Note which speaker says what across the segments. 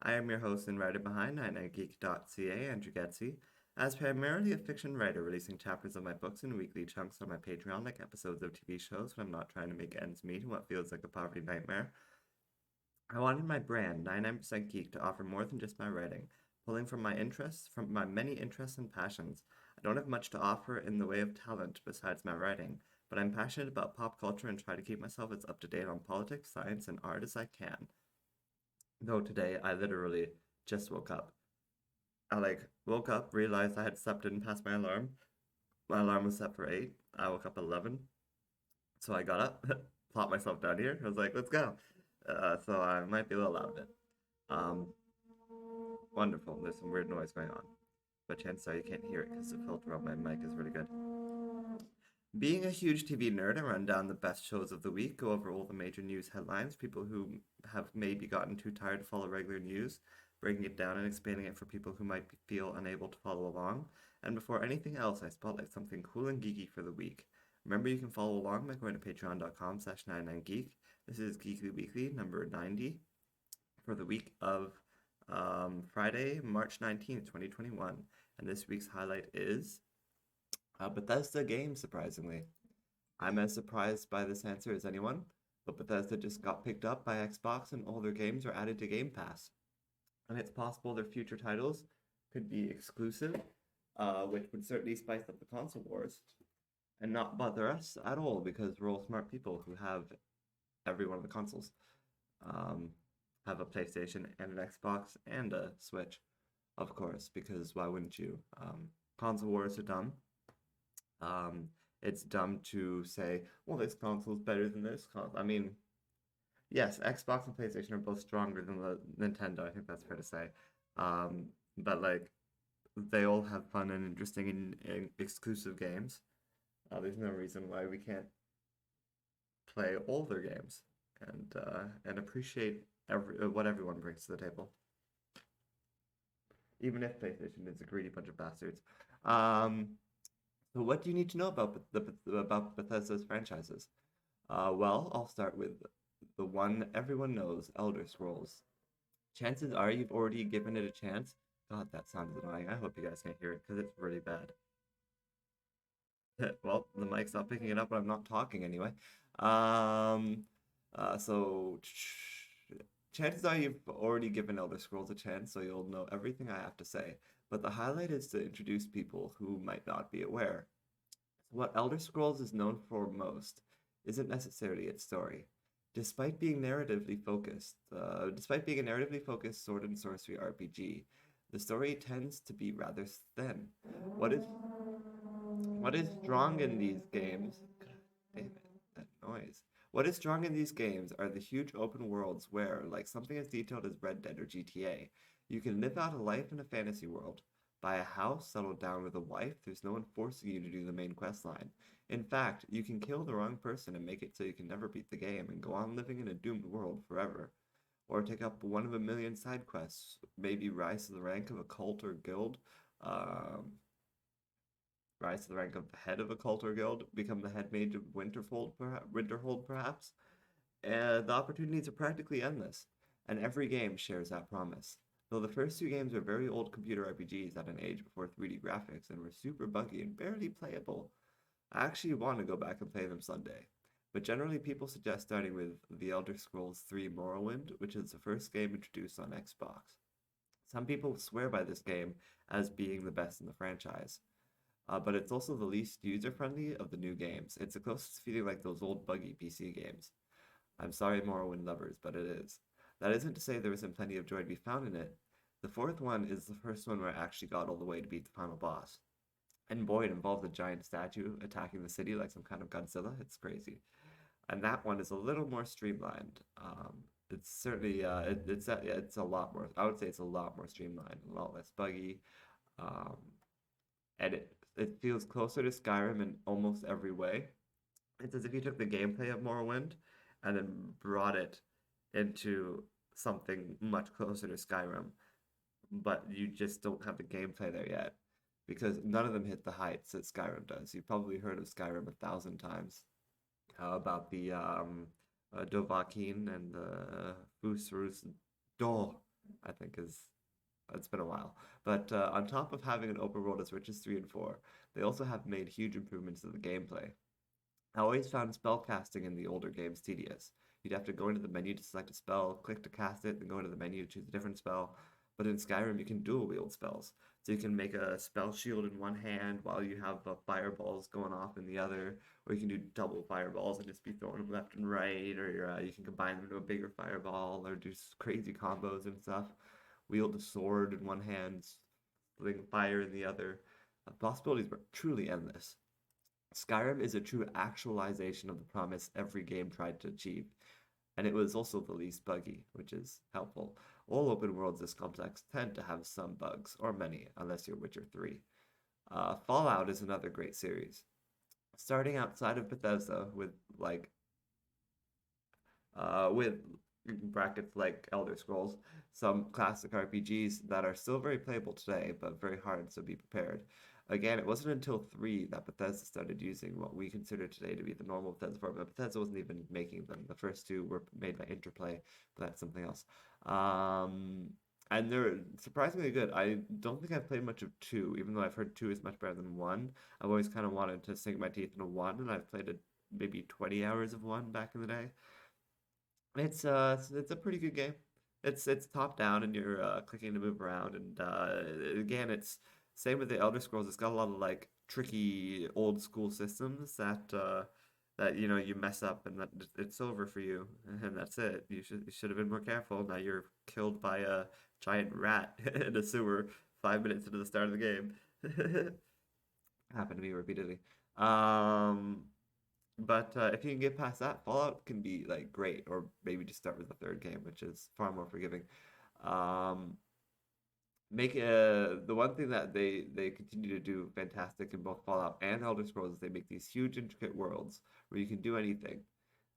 Speaker 1: I am your host and writer behind 99geek.ca, Andrew Geczy. As primarily a fiction writer, releasing chapters of my books in weekly chunks on my Patreon, like episodes of TV shows when I'm not trying to make ends meet in what feels like a poverty nightmare. I wanted my brand, 99% Geek, to offer more than just my writing, pulling from my many interests and passions. I don't have much to offer in the way of talent besides my writing, but I'm passionate about pop culture and try to keep myself as up to date on politics, science, and art as I can. Though today I literally just woke up. I woke up, realized I had slept in past my alarm. My alarm was set for 8. I woke up at 11. So I got up, plopped myself down here. I was like, let's go. So I might be a little loud. Um, Wonderful. There's some weird noise going on. But chances are you can't hear it because the filter on my mic is really good. Being a huge TV nerd, I run down the best shows of the week, go over all the major news headlines, people who have maybe gotten too tired to follow regular news, breaking it down and explaining it for people who might feel unable to follow along. And before anything else, I spotlight something cool and geeky for the week. Remember, you can follow along by going to patreon.com/99geek. This is Geekly Weekly number 90 for the week of Friday, March 19th, 2021. And this week's highlight is Bethesda game, surprisingly. I'm as surprised by this answer as anyone, but Bethesda just got picked up by Xbox and all their games are added to Gamepass. And it's possible their future titles could be exclusive, which would certainly spice up the console wars and not bother us at all because we're all smart people who have every one of the consoles. Um, have a PlayStation and an Xbox and a Switch, of course, because why wouldn't you? Console wars are dumb. It's dumb to say, well, this console is better than this console. I mean, yes, Xbox and PlayStation are both stronger than the Nintendo. I think that's fair to say. But like, they all have fun and interesting and exclusive games. There's no reason why we can't play all their games and appreciate what everyone brings to the table, even if PlayStation is a greedy bunch of bastards. Um, so what do you need to know about Bethesda's franchises? Well, I'll start with the one everyone knows, Elder Scrolls. Chances are you've already given it a chance. God, that sounded annoying. I hope you guys can't hear it because it's really bad. Well, the mic's not picking it up, but I'm not talking anyway. Um, so chances are you've already given Elder Scrolls a chance, so you'll know everything I have to say. But the highlight is to introduce people who might not be aware. What Elder Scrolls is known for most isn't necessarily its story. Despite being a narratively focused sword and sorcery RPG, the story tends to be rather thin. What is what is strong in these games? God damn it, that noise. What is strong in these games are the huge open worlds where, like something as detailed as Red Dead or GTA, you can live out a life in a fantasy world. Buy a house, settle down with a wife, there's no one forcing you to do the main quest line. In fact, you can kill the wrong person and make it so you can never beat the game and go on living in a doomed world forever. Or take up one of a million side quests, maybe rise to the rank of a cult or guild, um, rise to the rank of head of a cult or guild, become the head mage of Winterhold perhaps. The opportunities are practically endless, and every game shares that promise. Though the first two games are very old computer RPGs at an age before 3D graphics and were super buggy and barely playable, I actually want to go back and play them someday. But generally, people suggest starting with The Elder Scrolls 3 Morrowind, which is the first game introduced on Xbox. Some people swear by this game as being the best in the franchise, but it's also the least user-friendly of the new games. It's the closest to feeling like those old buggy PC games. I'm sorry, Morrowind lovers, but it is. That isn't to say there isn't plenty of joy to be found in it. The fourth one is the first one where I actually got all the way to beat the final boss. And boy, it involved a giant statue attacking the city like some kind of Godzilla. It's crazy. And that one is a little more streamlined. It's certainly it's a lot more. I would say it's a lot more streamlined, a lot less buggy, um, and it feels closer to Skyrim in almost every way. It's as if you took the gameplay of Morrowind and then brought it into something much closer to Skyrim, but you just don't have the gameplay there yet because none of them hit the heights that Skyrim does. You've probably heard of Skyrim 1,000 times. About the Dovahkiin and the Fusrus Dor. I think is it's been a while. But on top of having an open world as rich as 3 and 4, they also have made huge improvements to the gameplay. I always found spell casting in the older games tedious. You'd have to go into the menu to select a spell, click to cast it, then go into the menu to choose a different spell. But in Skyrim, you can dual wield spells. So you can make a spell shield in one hand while you have fireballs going off in the other, or you can do double fireballs and just be throwing them left and right, or you can combine them into a bigger fireball, or do crazy combos and stuff. Wield a sword in one hand, fling fire in the other. Possibilities were truly endless. Skyrim is a true actualization of the promise every game tried to achieve, and it was also the least buggy, which is helpful. All open worlds this complex tend to have some bugs, or many, unless you're Witcher 3. Fallout is another great series. Starting outside of Bethesda with brackets like Elder Scrolls, some classic RPGs that are still very playable today, but very hard, so be prepared. Again, it wasn't until 3 that Bethesda started using what we consider today to be the normal Bethesda format. Bethesda wasn't even making them. The first 2 were made by Interplay, but that's something else. And they're surprisingly good. I don't think I've played much of 2, even though I've heard 2 is much better than 1. I've always kind of wanted to sink my teeth into 1, and I've played maybe 20 hours of 1 back in the day. It's a pretty good game. It's top down and you're clicking to move around and again it's same with the Elder Scrolls. It's got a lot of like tricky old school systems that you know you mess up and that it's over for you and that's it. You should have been more careful. Now you're killed by a giant rat in a sewer 5 minutes into the start of the game. Happened to me repeatedly. Um, but if you can get past that, Fallout can be like great, or maybe just start with the third game, which is far more forgiving. Um, make the one thing that they continue to do fantastic in both Fallout and Elder Scrolls is they make these huge intricate worlds where you can do anything.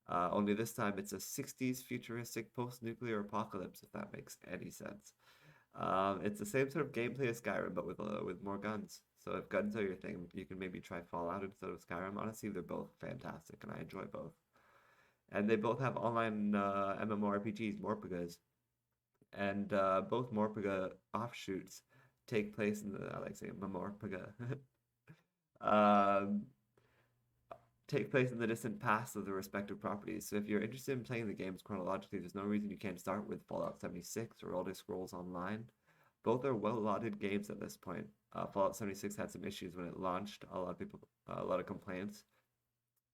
Speaker 1: Only this time it's a 60s futuristic post-nuclear apocalypse, if that makes any sense. It's the same sort of gameplay as Skyrim, but with more guns. So if guns are your thing, you can maybe try Fallout instead of Skyrim. Honestly, they're both fantastic, and I enjoy both. And they both have online MMORPGs, Morpgas, and both Morpga offshoots take place in the I like saying Morpga. um, take place in the distant past of the respective properties. So if you're interested in playing the games chronologically, there's no reason you can't start with Fallout 76 or Elder Scrolls Online. Both are well-lauded games at this point. Fallout 76 had some issues when it launched. A lot of complaints.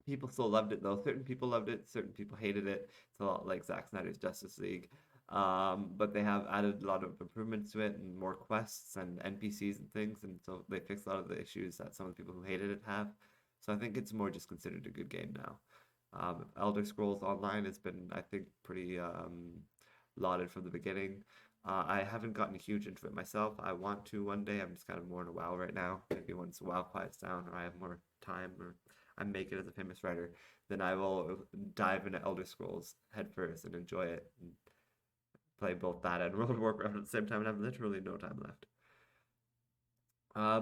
Speaker 1: People still loved it though. Certain people loved it. Certain people hated it. It's a lot like Zack Snyder's Justice League. But they have added a lot of improvements to it and more quests and NPCs and things, and so they fixed a lot of the issues that some of the people who hated it have. So I think it's more just considered a good game now. Elder Scrolls Online has been, I think, pretty lauded from the beginning. I haven't gotten huge into it myself. I want to one day. I'm just kind of more in a WoW right now. Maybe once WoW quiets down or I have more time or I make it as a famous writer, then I will dive into Elder Scrolls headfirst and enjoy it and play both that and World of Warcraft at the same time and have literally no time left.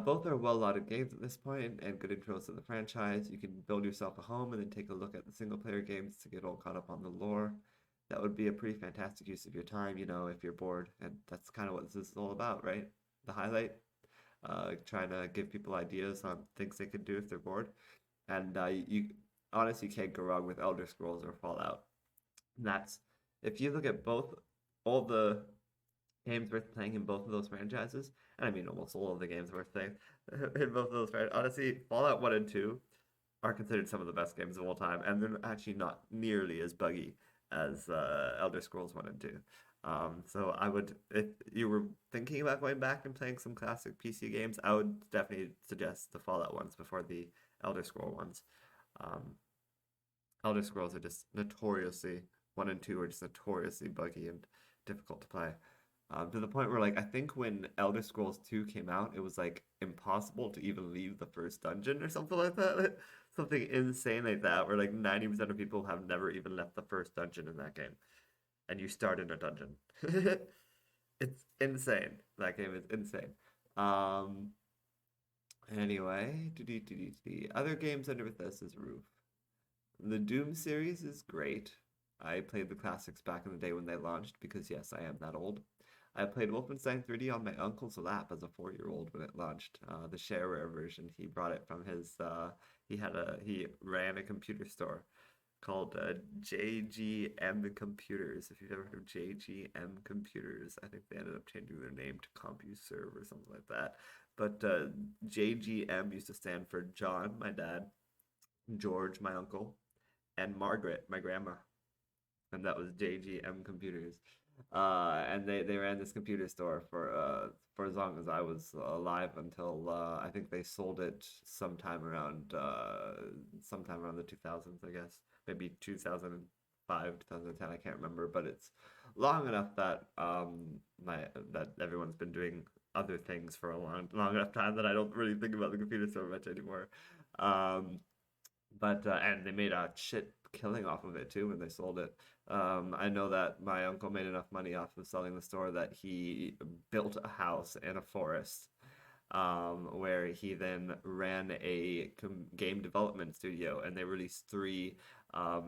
Speaker 1: Both are well-lauded games at this point and good intros to the franchise. You can build yourself a home and then take a look at the single-player games to get all caught up on the lore. That would be a pretty fantastic use of your time, you know, if you're bored. And that's kind of what this is all about, right? The highlight, trying to give people ideas on things they could do if they're bored. And you honestly can't go wrong with Elder Scrolls or Fallout. And that's if you look at both all the games worth playing in both of those franchises, and I mean almost all of the games worth playing in both of those franchises. Honestly, Fallout 1 and 2 are considered some of the best games of all time, and they're actually not nearly as buggy as Elder Scrolls 1 and 2. So I would, if you were thinking about going back and playing some classic PC games, I would definitely suggest the Fallout ones before the Elder Scroll ones. Um, Elder Scrolls are just notoriously, 1 and 2 are just notoriously buggy and difficult to play. To the point where, like, I think when Elder Scrolls 2 came out, it was, like, impossible to even leave the first dungeon or something like that. Something insane like that, where, like, 90% of people have never even left the first dungeon in that game. And you start in a dungeon. It's insane. That game is insane. Anyway, other games under Bethesda's roof. The Doom series is great. I played the classics back in the day when they launched because, yes, I am that old. I played Wolfenstein 3D on my uncle's lap as a 4-year-old when it launched. The shareware version. He brought it from his. He ran a computer store called JGM Computers. If you've ever heard of JGM Computers, I think they ended up changing their name to CompuServe or something like that. But JGM used to stand for John, my dad, George, my uncle, and Margaret, my grandma, and that was JGM Computers. And they ran this computer store for as long as I was alive until I think they sold it sometime around the 2000s, I guess, maybe 2005, 2010, I can't remember, but it's long enough that that everyone's been doing other things for a long enough time that I don't really think about the computer store much anymore. Um, but and they made a shit killing off of it too when they sold it. I know that my uncle made enough money off of selling the store that he built a house in a forest, where he then ran a game development studio, and they released three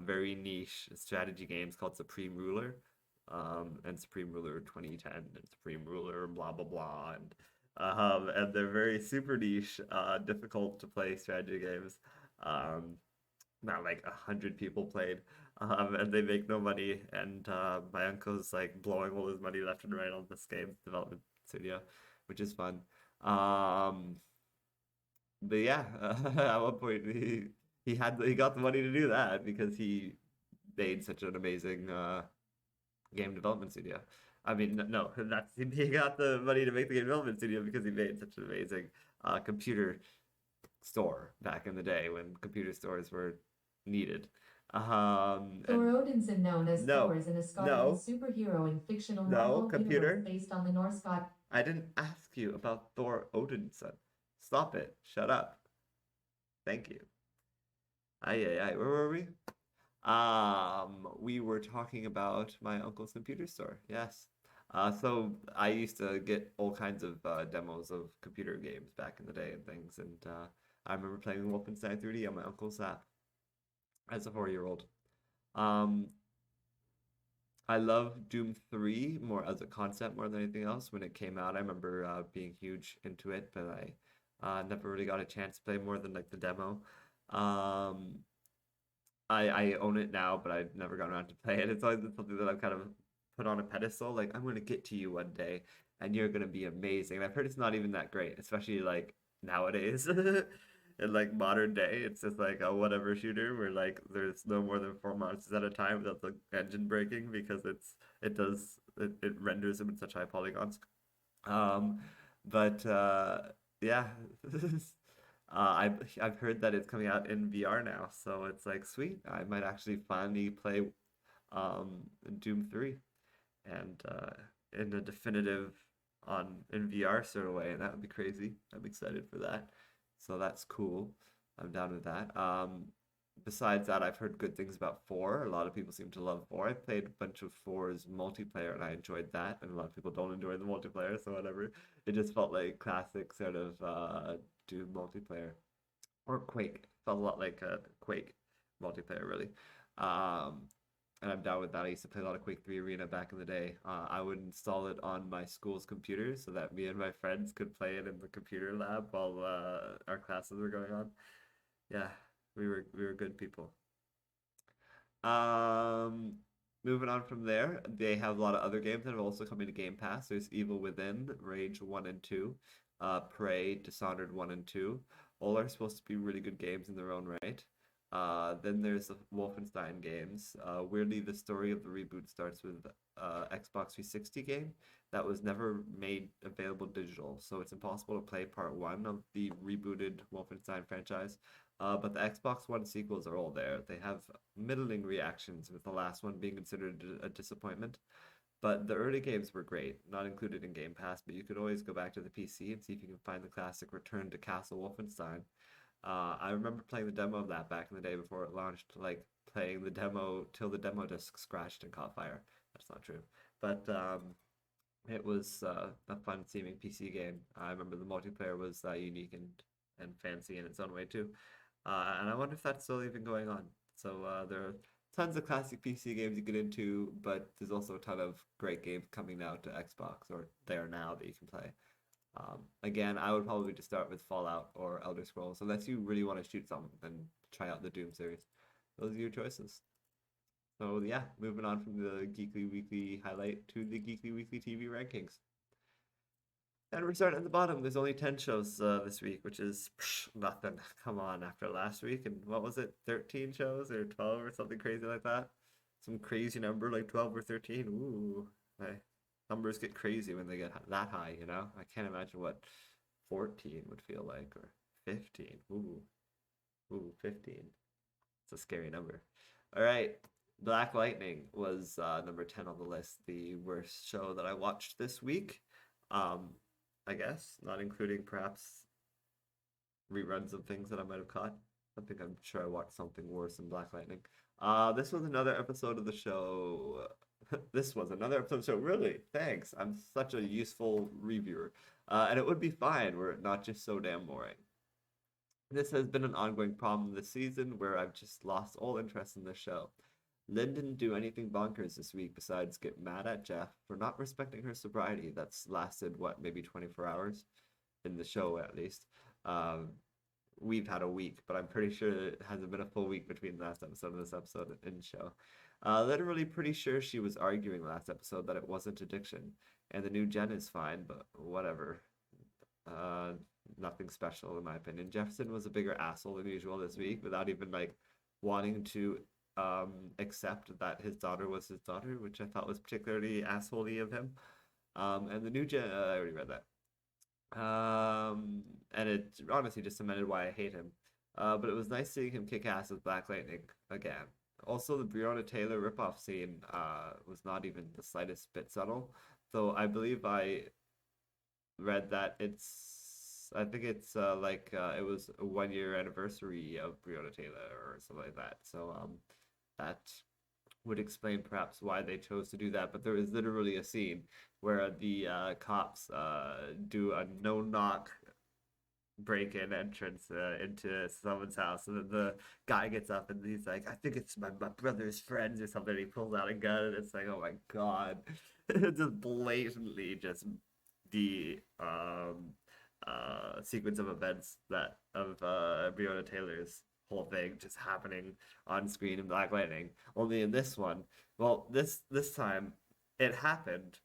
Speaker 1: very niche strategy games called Supreme Ruler, and Supreme Ruler 2010, and Supreme Ruler blah blah blah, and they're very super niche, difficult to play strategy games. Um, Not like 100 people played, and they make no money. And my uncle's like blowing all his money left and right on this game development studio, which is fun. Um, but yeah, at one point he got the money to do that because he made such an amazing game development studio. I mean, no, that's he got the money to make the game development studio because he made such an amazing computer store back in the day when computer stores were needed.
Speaker 2: Thor Odinson, known as
Speaker 1: No,
Speaker 2: Thor, is an Asgardian
Speaker 1: no,
Speaker 2: superhero in fictional
Speaker 1: no,
Speaker 2: Marvel universe
Speaker 1: computer.
Speaker 2: based on the Norse god.
Speaker 1: I didn't ask you about Thor Odinson. Stop it. Shut up. Thank you. Aye, aye, aye. Where were we? We were talking about my uncle's computer store. Yes. So I used to get all kinds of demos of computer games back in the day and things, and I remember playing Wolfenstein 3D on my uncle's lap as a 4-year-old. Um, I love Doom 3 more as a concept more than anything else. When it came out, I remember being huge into it, but I never really got a chance to play more than like the demo. Um, I own it now, but I've never gotten around to play it. It's always been something that I've kind of put on a pedestal. Like, I'm going to get to you one day, and you're going to be amazing. And I've heard it's not even that great, especially like nowadays. In like modern day, it's just like a whatever shooter where like there's no more than 4 months at a time without the engine breaking because it renders them in such high polygons. Um, but yeah, I've heard that it's coming out in VR now, so it's like sweet. I might actually finally play um Doom 3 and in a definitive on in VR sort of way, and that would be crazy. I'm excited for that. So that's cool. I'm down with that. Besides that, I've heard good things about 4. A lot of people seem to love 4. I played a bunch of 4's multiplayer and I enjoyed that, and a lot of people don't enjoy the multiplayer, so whatever. It just felt like classic sort of Doom multiplayer. Or Quake. Felt a lot like Quake multiplayer, really. Um, and I'm down with that. I used to play a lot of Quake 3 Arena back in the day. I would install it on my school's computer so that me and my friends could play it in the computer lab while our classes were going on. Yeah, we were good people. Um, Moving on from there, they have a lot of other games that have also come into Game Pass. There's Evil Within, Rage 1 and 2, Prey, Dishonored 1 and 2. All are supposed to be really good games in their own right. Then there's the Wolfenstein games. Weirdly, the story of the reboot starts with Xbox 360 game that was never made available digital, so it's impossible to play part one of the rebooted Wolfenstein franchise. But the Xbox One sequels are all there. They have middling reactions, with the last one being considered a disappointment. But the early games were great, not included in Game Pass, but you could always go back to the PC and see if you can find the classic Return to Castle Wolfenstein. I remember playing the demo of that back in the day before it launched, like playing the demo till the demo disc scratched and caught fire. That's not true. But it was a fun seeming PC game. I remember the multiplayer was unique and fancy in its own way too. And I wonder if that's still even going on. So they're tons of classic PC games you get into, but there's also a ton of great games coming now to Xbox, or there now, that you can play. Again, I would probably just start with Fallout or Elder Scrolls, unless you really want to shoot something, then try out the Doom series. Those are your choices. So yeah, moving on from the Geekly Weekly highlight to the Geekly Weekly TV rankings. And we're starting at the bottom. There's only 10 shows this week, which is nothing. Come on, after last week. And what was it? 13 shows or 12 or something crazy like that? Some crazy number like 12 or 13. Ooh, my numbers get crazy when they get that high, you know? I can't imagine what 14 would feel like, or 15. Ooh, 15. It's a scary number. All right. Black Lightning was number 10 on the list, the worst show that I watched this week. I guess, not including perhaps reruns of things that I might have caught. I'm sure I watched something worse than Black Lightning. This was another episode of the show. This was another episode of the show. Really? Thanks. I'm such a useful reviewer. And it would be fine were it not just so damn boring. This has been an ongoing problem this season where I've just lost all interest in the show. Lynn didn't do anything bonkers this week besides get mad at Jeff for not respecting her sobriety that's lasted, what, maybe 24 hours? In the show, at least. We've had a week, but I'm pretty sure it hasn't been a full week between the last episode and this episode in the show. Literally pretty sure she was arguing last episode that it wasn't addiction, and the new Jen is fine, but whatever. Nothing special in my opinion. Jefferson was a bigger asshole than usual this week without even like wanting to accept that his daughter was his daughter, which I thought was particularly assholey of him. And the new Jen, I already read that. And it honestly just cemented why I hate him. But it was nice seeing him kick ass with Black Lightning again. Also, the Breonna Taylor ripoff scene was not even the slightest bit subtle, though I believe I read that I think it's it was a 1 year anniversary of Breonna Taylor or something like that. So that would explain perhaps why they chose to do that. But there is literally a scene where the cops do a no-knock break-in entrance into someone's house, and then the guy gets up and he's like, I think it's my brother's friends or something. He pulls out a gun, and it's like, oh my god. Just blatantly just the sequence of events that of Breonna Taylor's whole thing just happening on screen in Black Lightning. Only in this one, well, this time it happened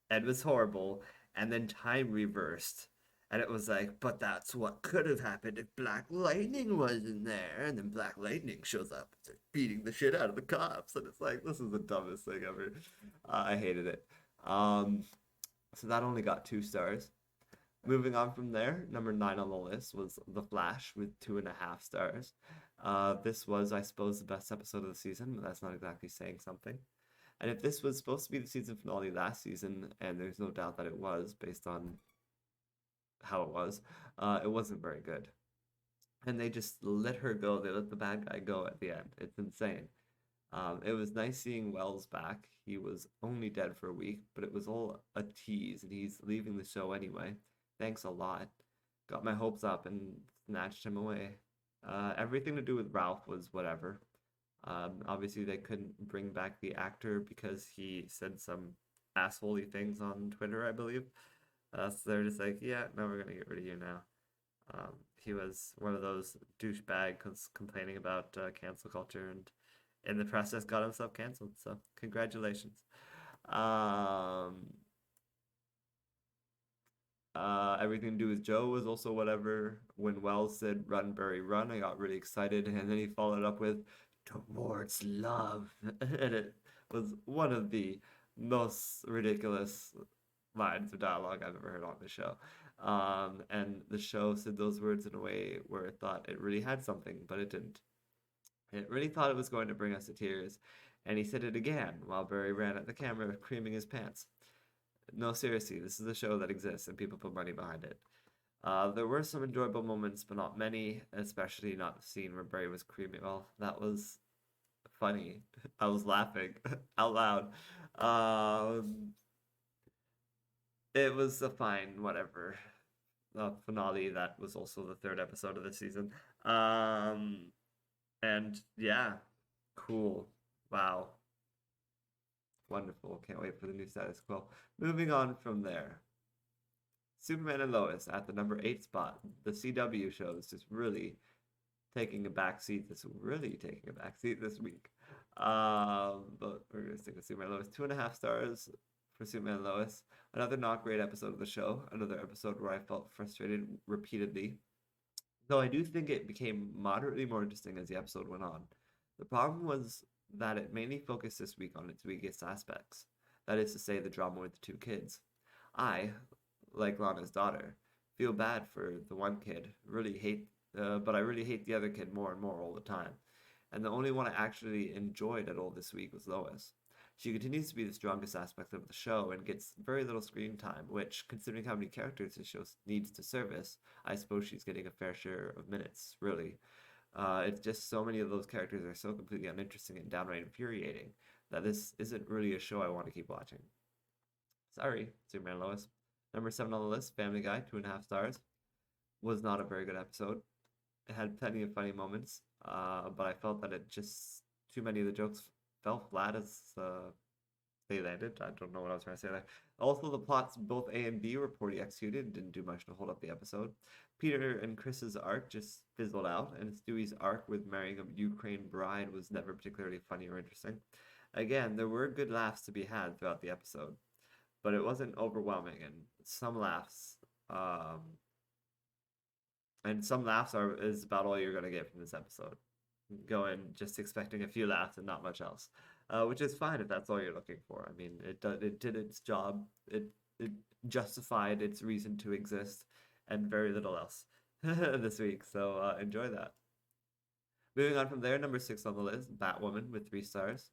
Speaker 1: and was horrible, and then time reversed. And it was like, but that's what could have happened if Black Lightning wasn't there. And then Black Lightning shows up and starts beating the shit out of the cops. And it's like, this is the dumbest thing ever. I hated it. So that only got 2 stars. Moving on from there, number 9 on the list was The Flash with 2.5 stars. This was, I suppose, the best episode of the season, but that's not exactly saying something. And if this was supposed to be the season finale last season, and there's no doubt that it was based on how it wasn't very good. And they just let her go. They let the bad guy go at the end. It's insane. It was nice seeing Wells back. He was only dead for a week, but it was all a tease, and he's leaving the show anyway. Thanks a lot. Got my hopes up and snatched him away. Everything to do with Ralph was whatever. Obviously, they couldn't bring back the actor because he said some assholey things on Twitter, I believe. So they're just like, yeah, no, we're gonna get rid of you now. He was one of those douchebags complaining about cancel culture, and in the process got himself canceled. So congratulations. Everything to do with Joe was also whatever. When Wells said "Run, Barry, run," I got really excited, and then he followed up with "Towards love," and it was one of the most ridiculous lines of dialogue I've ever heard on the show. And the show said those words in a way where it thought it really had something, but it didn't. It really thought it was going to bring us to tears, and he said it again while Barry ran at the camera, creaming his pants. No, seriously, this is a show that exists, and people put money behind it. There were some enjoyable moments, but not many, especially not the scene where Barry was creaming. Well, that was funny. I was laughing out loud. It was a fine, whatever, finale that was also the 3rd episode of the season. And yeah, cool. Wow. Wonderful. Can't wait for the new status quo. Moving on from there. Superman and Lois at the number 8 spot. The CW shows just really taking a back seat this week. But we're gonna stick with Superman and Lois. 2.5 stars for Superman and Lois. Another not great episode of the show. Another episode where I felt frustrated repeatedly. Though I do think it became moderately more interesting as the episode went on. The problem was that it mainly focused this week on its weakest aspects. That is to say, the drama with the two kids. I, like Lana's daughter, feel bad for the one kid. But I really hate the other kid more and more all the time. And the only one I actually enjoyed at all this week was Lois. She continues to be the strongest aspect of the show and gets very little screen time, which, considering how many characters the show needs to service, I suppose she's getting a fair share of minutes, really. It's just so many of those characters are so completely uninteresting and downright infuriating that this isn't really a show I want to keep watching. Sorry, Superman and Lois. Number 7 on the list, Family Guy, 2.5 stars. Was not a very good episode. It had plenty of funny moments, but I felt that too many of the jokes fell flat as they landed. I don't know what I was trying to say there. Also, the plots, both A and B, were poorly executed and didn't do much to hold up the episode. Peter and Chris's arc just fizzled out, and Stewie's arc with marrying a Ukraine bride was never particularly funny or interesting. Again, there were good laughs to be had throughout the episode, but it wasn't overwhelming, and some laughs is about all you're going to get from this episode. Go in just expecting a few laughs and not much else, which is fine if that's all you're looking for. I mean, it did its job. It justified its reason to exist, and very little else this week. So enjoy that. Moving on from there, number 6 on the list, Batwoman with 3 stars.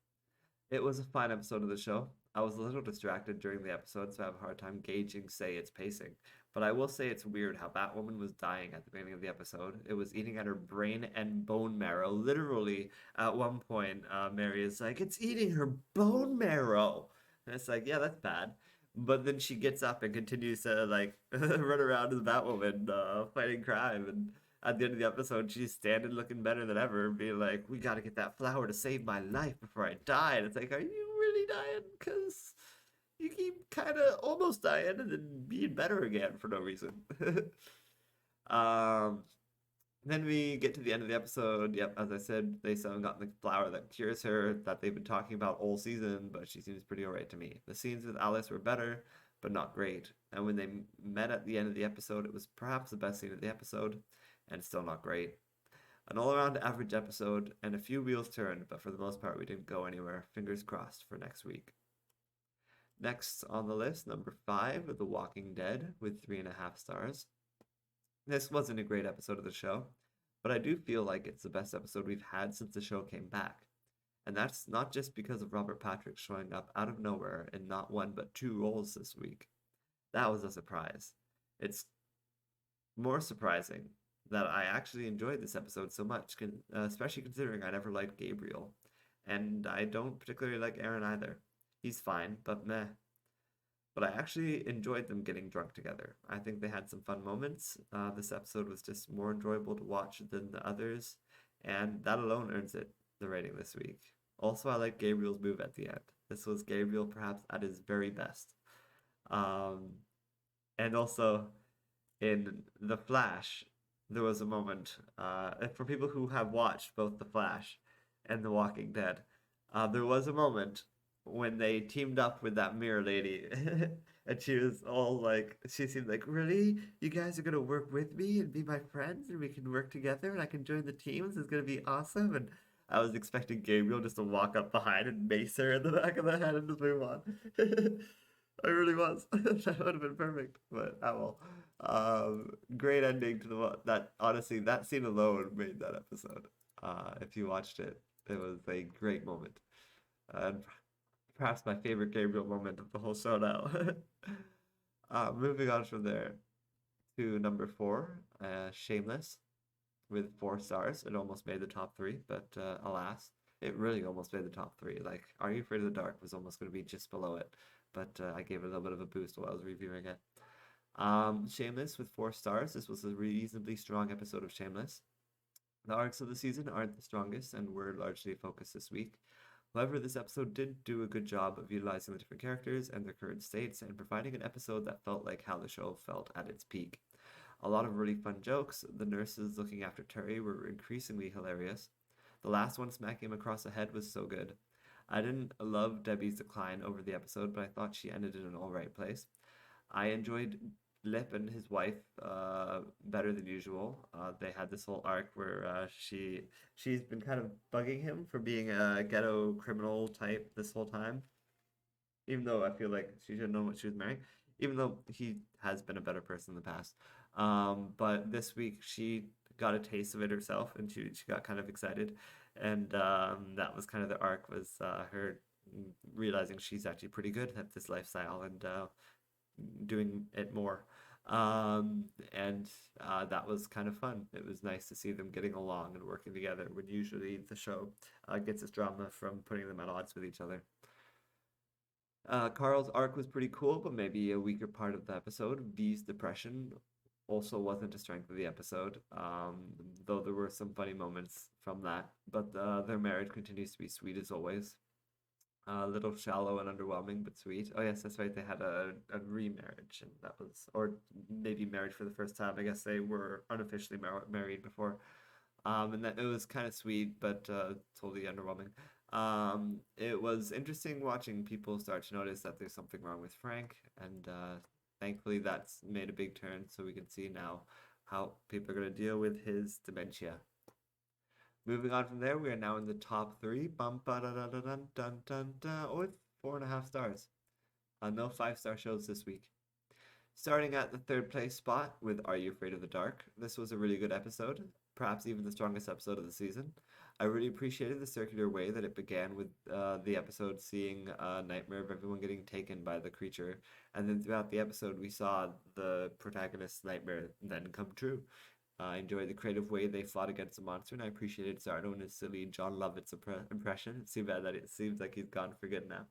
Speaker 1: It was a fine episode of the show. I was a little distracted during the episode, so I have a hard time gauging, its pacing. But I will say it's weird how Batwoman was dying at the beginning of the episode. It was eating at her brain and bone marrow. Literally, at one point, Mary is like, it's eating her bone marrow. And it's like, yeah, that's bad. But then she gets up and continues to, like, run around as Batwoman, fighting crime. And at the end of the episode, she's standing looking better than ever, being like, we gotta get that flower to save my life before I die. And it's like, are you really dying? Because you keep kind of almost dying and then being better again for no reason. Then we get to the end of the episode. Yep, as I said, they still haven't gotten the flower that cures her that they've been talking about all season, but she seems pretty alright to me. The scenes with Alice were better, but not great. And when they met at the end of the episode, it was perhaps the best scene of the episode, and still not great. An all-around average episode, and a few wheels turned, but for the most part we didn't go anywhere. Fingers crossed for next week. Next on the list, number 5, The Walking Dead with 3.5 stars. This wasn't a great episode of the show, but I do feel like it's the best episode we've had since the show came back. And that's not just because of Robert Patrick showing up out of nowhere in not 1 but 2 roles this week. That was a surprise. It's more surprising that I actually enjoyed this episode so much, especially considering I never liked Gabriel. And I don't particularly like Aaron either. He's fine, but meh. But I actually enjoyed them getting drunk together. I think they had some fun moments. This episode was just more enjoyable to watch than the others, and that alone earns it the rating this week. Also, I like Gabriel's move at the end. This was Gabriel perhaps at his very best. And also, in The Flash, there was a moment, for people who have watched both The Flash and The Walking Dead, there was a moment when they teamed up with that mirror lady and she was all like, she seemed like, really? You guys are going to work with me and be my friends and we can work together and I can join the team? This is going to be awesome. And I was expecting Gabriel just to walk up behind and mace her in the back of the head and just move on. I really was. That would have been perfect, but oh well. Great ending to that. Honestly, that scene alone made that episode. If you watched it, it was a great moment, and perhaps my favorite Gabriel moment of the whole show now. Moving on from there to number 4, Shameless, with 4 stars. It almost made the top 3, but alas, it really almost made the top 3. Like, Are You Afraid of the Dark was almost going to be just below it, but I gave it a little bit of a boost while I was reviewing it. Shameless with 4 stars. This was a reasonably strong episode of Shameless. The arcs of the season aren't the strongest and were largely focused this week, However, this episode did do a good job of utilizing the different characters and their current states and providing an episode that felt like how the show felt at its peak. A lot of really fun jokes. The nurses looking after Terry were increasingly hilarious. The last one smacking him across the head was so good. I didn't love Debbie's decline over the episode, but I thought she ended in an alright place. I enjoyed Lip and his wife better than usual. They had this whole arc where she's been kind of bugging him for being a ghetto criminal type this whole time, even though I feel like she should have known what she was marrying, even though he has been a better person in the past. But this week she got a taste of it herself, and she got kind of excited, and that was kind of the arc, was her realizing she's actually pretty good at this lifestyle and doing it more. And that was kind of fun. It was nice to see them getting along and working together when usually the show gets its drama from putting them at odds with each other. Carl's arc was pretty cool, but maybe a weaker part of the episode. V's depression also wasn't a strength of the episode, though there were some funny moments from that. But their marriage continues to be sweet as always. A little shallow and underwhelming, but sweet. Oh yes, that's right. They had a remarriage, and that was, or maybe marriage for the first time. I guess they were unofficially married before. And that it was kind of sweet, but totally underwhelming. It was interesting watching people start to notice that there's something wrong with Frank, and thankfully that's made a big turn, so we can see now how people are going to deal with his dementia. Moving on from there, we are now in the top three. Bum ba da da da dun dun dun dun. Oh, it's 4.5 stars. No 5-star shows this week. Starting at the third place spot with Are You Afraid of the Dark? This was a really good episode, perhaps even the strongest episode of the season. I really appreciated the circular way that it began with the episode seeing a nightmare of everyone getting taken by the creature, and then throughout the episode we saw the protagonist's nightmare then come true. I enjoyed the creative way they fought against the monster, and I appreciated Zardo and his silly John Lovett's impression. It's too bad that it seems like he's gone for good now.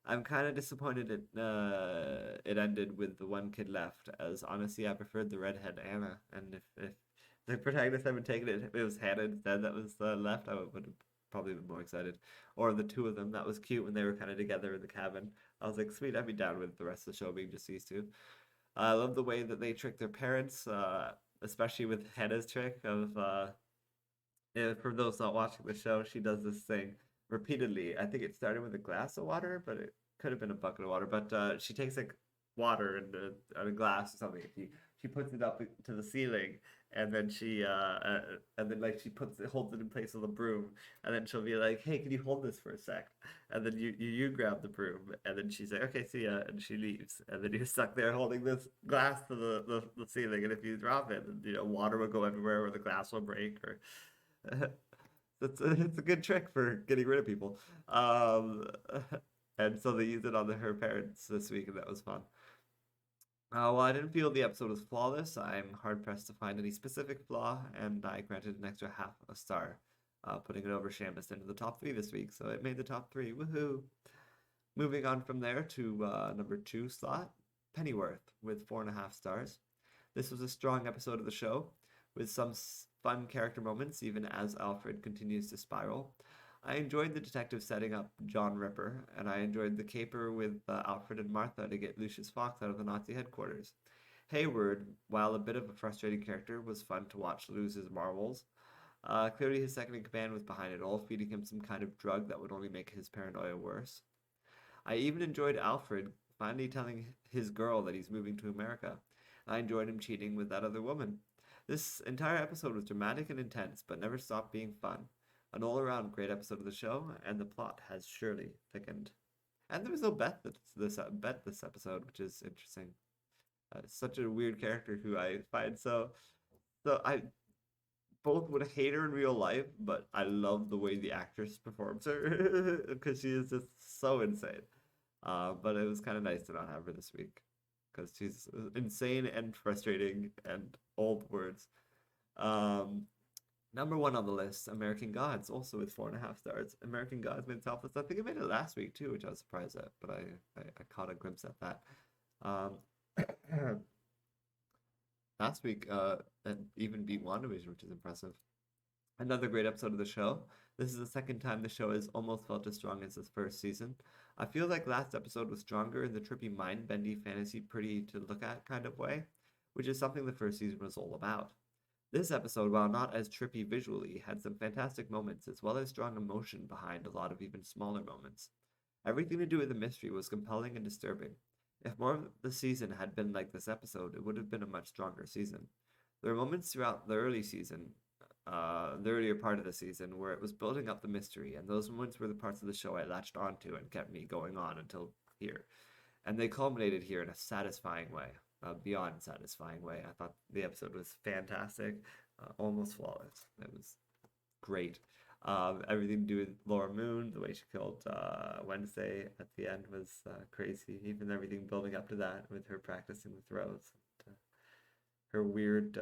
Speaker 1: I'm kind of disappointed it ended with the one kid left, as honestly I preferred the redhead Anna, and if the protagonist had been taken, it was Hannah instead that was left, I would have probably been more excited. Or the two of them, that was cute when they were kind of together in the cabin. I was like, sweet, I'd be down with the rest of the show being just these two. I love the way that they trick their parents, especially with Hannah's trick of for those not watching the show, she does this thing repeatedly. I think it started with a glass of water, but it could have been a bucket of water. But she takes like water in a glass or something. She puts it up to the ceiling, and then and then like she holds it in place with a broom, and then she'll be like, "Hey, can you hold this for a sec?" And then you grab the broom, and then she's like, "Okay, see ya," and she leaves, and then you're stuck there holding this glass to the ceiling, and if you drop it, water will go everywhere, or the glass will break, or it's a good trick for getting rid of people. Um, and so they used it on her parents this week, and that was fun. While I didn't feel the episode was flawless, I'm hard pressed to find any specific flaw, and I granted an extra half a star, putting it over Shamus into the top three this week. So it made the top three. Woohoo! Moving on from there to number 2 slot, Pennyworth with 4.5 stars. This was a strong episode of the show, with some fun character moments, even as Alfred continues to spiral. I enjoyed the detective setting up John Ripper, and I enjoyed the caper with Alfred and Martha to get Lucius Fox out of the Nazi headquarters. Hayward, while a bit of a frustrating character, was fun to watch lose his marbles. Clearly his second in command was behind it all, feeding him some kind of drug that would only make his paranoia worse. I even enjoyed Alfred finally telling his girl that he's moving to America. I enjoyed him cheating with that other woman. This entire episode was dramatic and intense, but never stopped being fun. An all-around great episode of the show, and the plot has surely thickened. And there was no Beth this episode, which is interesting. Such a weird character who I find so I both would hate her in real life, but I love the way the actress performs her because she is just so insane. But it was kind of nice to not have her this week because she's insane and frustrating and old words. Number 1 on the list, American Gods, also with 4.5 stars. American Gods made itself list. I think it made it last week too, which I was surprised at, but I caught a glimpse at that. Last week, it even beat WandaVision, which is impressive. Another great episode of the show. This is the second time the show has almost felt as strong as its first season. I feel like last episode was stronger in the trippy, mind-bendy, fantasy, pretty to look at kind of way, which is something the first season was all about. This episode, while not as trippy visually, had some fantastic moments as well as strong emotion behind a lot of even smaller moments. Everything to do with the mystery was compelling and disturbing. If more of the season had been like this episode, it would have been a much stronger season. There were moments throughout the earlier part of the season, where it was building up the mystery, and those moments were the parts of the show I latched onto and kept me going on until here. And they culminated here in a satisfying way, a beyond satisfying way. I thought the episode was fantastic, almost flawless. It was great. Everything to do with Laura Moon, the way she killed Wednesday at the end was crazy. Even everything building up to that with her practicing the throws, and, her weird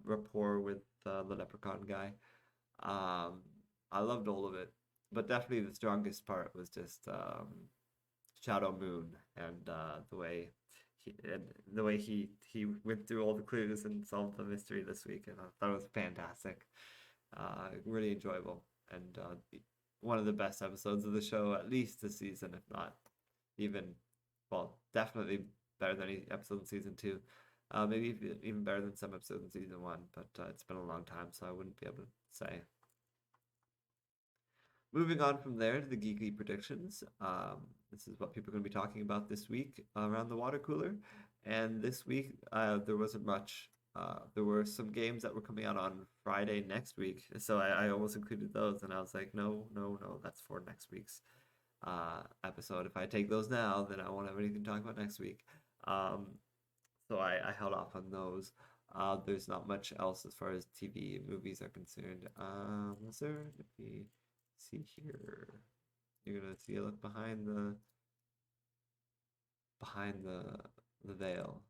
Speaker 1: rapport with the leprechaun guy. Um, I loved all of it, but definitely the strongest part was just Shadow Moon and the way he went through all the clues and solved the mystery this week, and I thought it was fantastic. Really enjoyable, and one of the best episodes of the show, at least this season, if not even, well, definitely better than any episode in season two. Maybe even better than some episodes in season one, but it's been a long time, so I wouldn't be able to say. Moving on from there to the Geekly predictions. This is what people are going to be talking about this week around the water cooler. And this week, there wasn't much. There were some games that were coming out on Friday next week. So I almost included those. And I was like, no, no, no, that's for next week's episode. If I take those now, then I won't have anything to talk about next week. So I held off on those. There's not much else as far as TV and movies are concerned. Was there? Let me see here. You're gonna see a look behind the veil.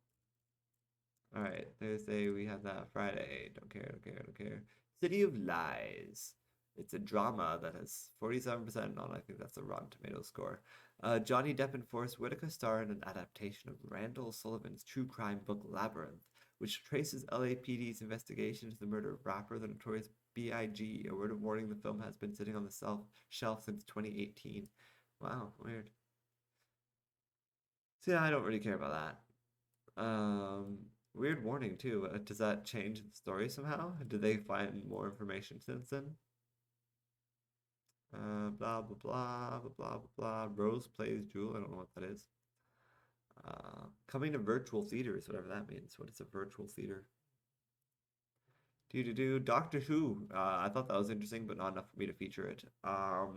Speaker 1: All right, Thursday we have that. Friday, don't care, don't care, don't care. City of Lies. It's a drama that has 47% on. I think that's a Rotten Tomato score. Johnny Depp and Forest Whitaker star in an adaptation of Randall Sullivan's true crime book Labyrinth, which traces LAPD's investigation into the murder of rapper the notorious B.I.G. A word of warning: the film has been sitting on the shelf since 2018. Wow, weird. See, I don't really care about that. Weird warning too. Does that change the story somehow? Did they find more information since then? Blah blah blah blah blah blah. Rose plays Jewel. I don't know what that is. Coming to virtual theaters, whatever that means. What is a virtual theater? Do Doctor Who. I thought that was interesting, but not enough for me to feature it.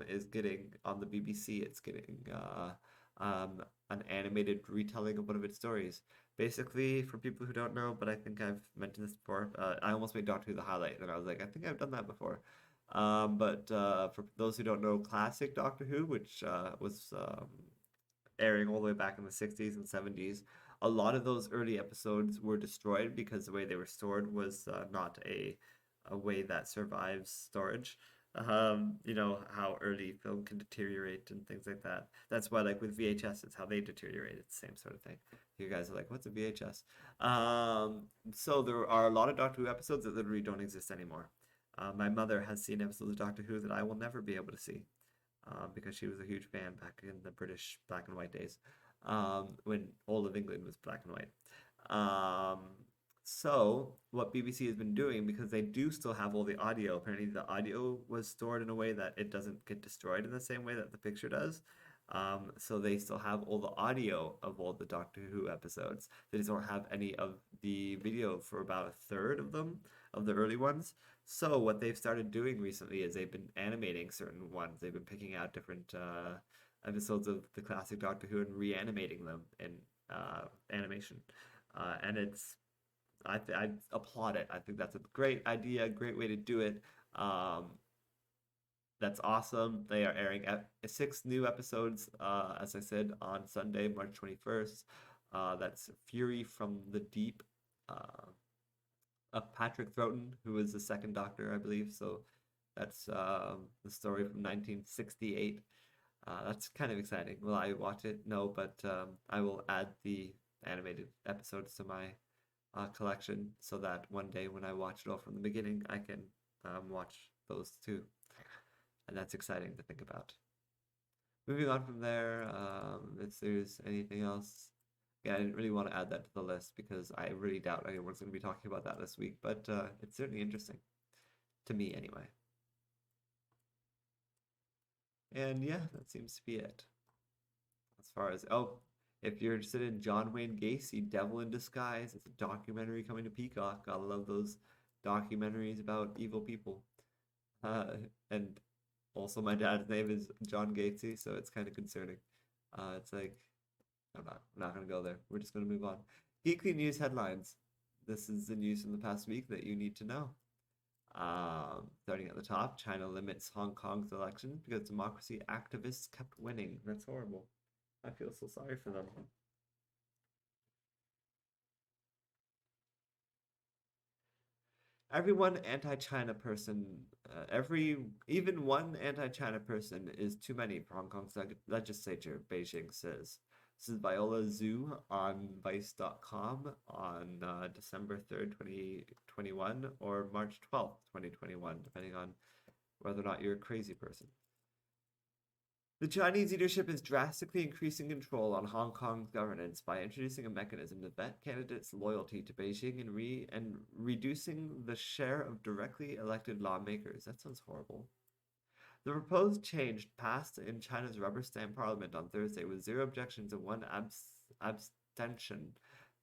Speaker 1: Is getting on the BBC. It's getting an animated retelling of one of its stories. Basically, for people who don't know, but I think I've mentioned this before. I almost made Doctor Who the highlight, and I was like, I think I've done that before. But for those who don't know, classic Doctor Who, which was airing all the way back in the 60s and 70s, a lot of those early episodes were destroyed because the way they were stored was not a way that survives storage. You know how early film can deteriorate and things like that. That's why, like with VHS, it's how they deteriorate. It's the same sort of thing. You guys are like, what's a VHS? So there are a lot of Doctor Who episodes that literally don't exist anymore. My mother has seen episodes of Doctor Who that I will never be able to see because she was a huge fan back in the British black and white days when all of England was black and white. So what BBC has been doing, because they do still have all the audio, apparently the audio was stored in a way that it doesn't get destroyed in the same way that the picture does. So they still have all the audio of all the Doctor Who episodes. They just don't have any of the video for about a third of them, of the early ones. So what they've started doing recently is they've been animating certain ones. They've been picking out different episodes of the classic Doctor Who and reanimating them in animation. And I applaud it. I think that's a great idea, a great way to do it. That's awesome. They are airing 6 new episodes, as I said, on Sunday, March 21st. That's Fury from the Deep, of Patrick Troughton, who is the second Doctor, I believe. So that's the story from 1968. That's kind of exciting. Will I watch it? No, but I will add the animated episodes to my collection so that one day when I watch it all from the beginning, I can watch those two. And that's exciting to think about. Moving on from there, if there's anything else. Yeah, I didn't really want to add that to the list because I really doubt anyone's going to be talking about that this week, but it's certainly interesting. To me, anyway. And yeah, that seems to be it. As far as, if you're interested in John Wayne Gacy, Devil in Disguise, it's a documentary coming to Peacock. Gotta love those documentaries about evil people. And also my dad's name is John Gatesy, so it's kind of concerning. It's like, I'm not gonna go there. We're just gonna move on. Geekly news headlines. This is the news from the past week that you need to know. Starting at the top, China limits Hong Kong's elections because democracy activists kept winning. That's horrible. I feel so sorry for them. Everyone anti-China person, even one anti-China person is too many for Hong Kong's legislature, Beijing says. This is Viola Zhu on Vice.com on December 3rd, 2021, or March 12th, 2021, depending on whether or not you're a crazy person. The Chinese leadership is drastically increasing control on Hong Kong's governance by introducing a mechanism to vet candidates' loyalty to Beijing and reducing the share of directly elected lawmakers. That sounds horrible. The proposed change passed in China's rubber stamp parliament on Thursday with 0 objections and 1 abstention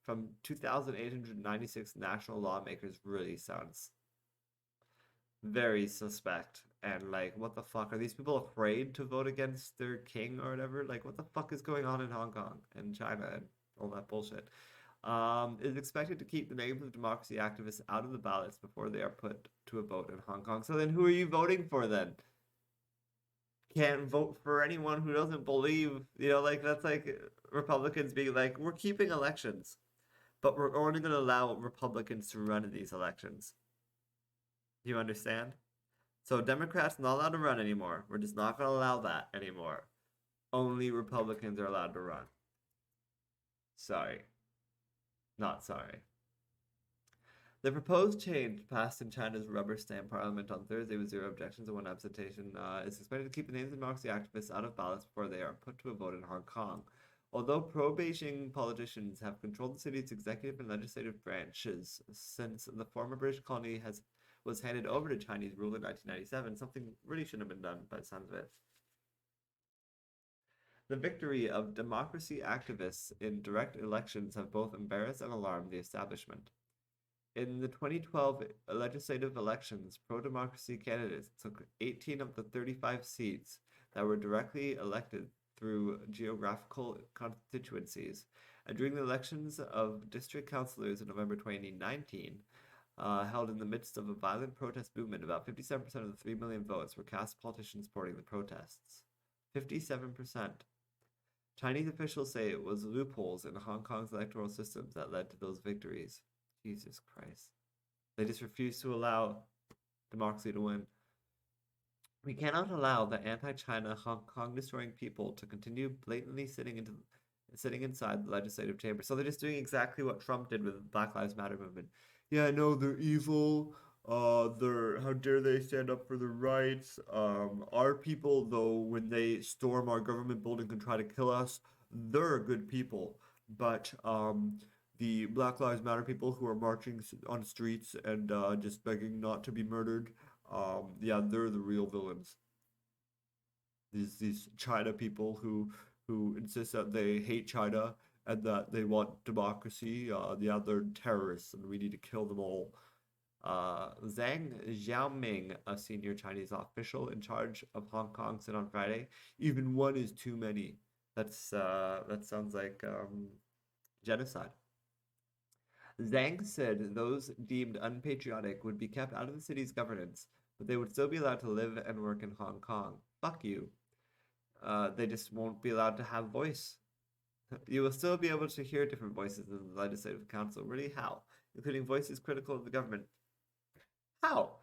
Speaker 1: from 2,896 national lawmakers. Really sounds very suspect. And like, what the fuck? Are these people afraid to vote against their king or whatever? Like, what the fuck is going on in Hong Kong and China and all that bullshit? Is expected to keep the names of democracy activists out of the ballots before they are put to a vote in Hong Kong. So then who are you voting for then? Can't vote for anyone who doesn't believe, like that's like Republicans being like, we're keeping elections, but we're only going to allow Republicans to run in these elections. Do you understand? So Democrats not allowed to run anymore. We're just not going to allow that anymore. Only Republicans are allowed to run. Sorry. Not sorry. The proposed change passed in China's rubber stamp parliament on Thursday with 0 objections and 1 abstention is expected to keep the names of democracy activists out of ballots before they are put to a vote in Hong Kong. Although pro-Beijing politicians have controlled the city's executive and legislative branches since the former British colony was handed over to Chinese rule in 1997, something really shouldn't have been done by the sounds of it. The victory of democracy activists in direct elections have both embarrassed and alarmed the establishment. In the 2012 legislative elections, pro-democracy candidates took 18 of the 35 seats that were directly elected through geographical constituencies. And during the elections of district councillors in November 2019, held in the midst of a violent protest movement, about 57% of the 3 million votes were cast politicians supporting the protests. 57%. Chinese officials say it was loopholes in Hong Kong's electoral systems that led to those victories. Jesus Christ. They just refuse to allow democracy to win. We cannot allow the anti-China, Hong Kong destroying people to continue blatantly sitting inside the legislative chamber. So they're just doing exactly what Trump did with the Black Lives Matter movement. Yeah, I know they're evil. How dare they stand up for their rights? Our people, though, when they storm our government building and try to kill us, they're good people. But the Black Lives Matter people who are marching on streets and just begging not to be murdered, yeah, they're the real villains. These China people who insist that they hate China and that they want democracy, yeah, they're terrorists and we need to kill them all. Zhang Xiaoming, a senior Chinese official in charge of Hong Kong, said on Friday, "Even one is too many." That sounds like genocide. Zhang said those deemed unpatriotic would be kept out of the city's governance, but they would still be allowed to live and work in Hong Kong. Fuck you. They just won't be allowed to have voice. You will still be able to hear different voices in the Legislative Council. Really, how? Including voices critical of the government. How?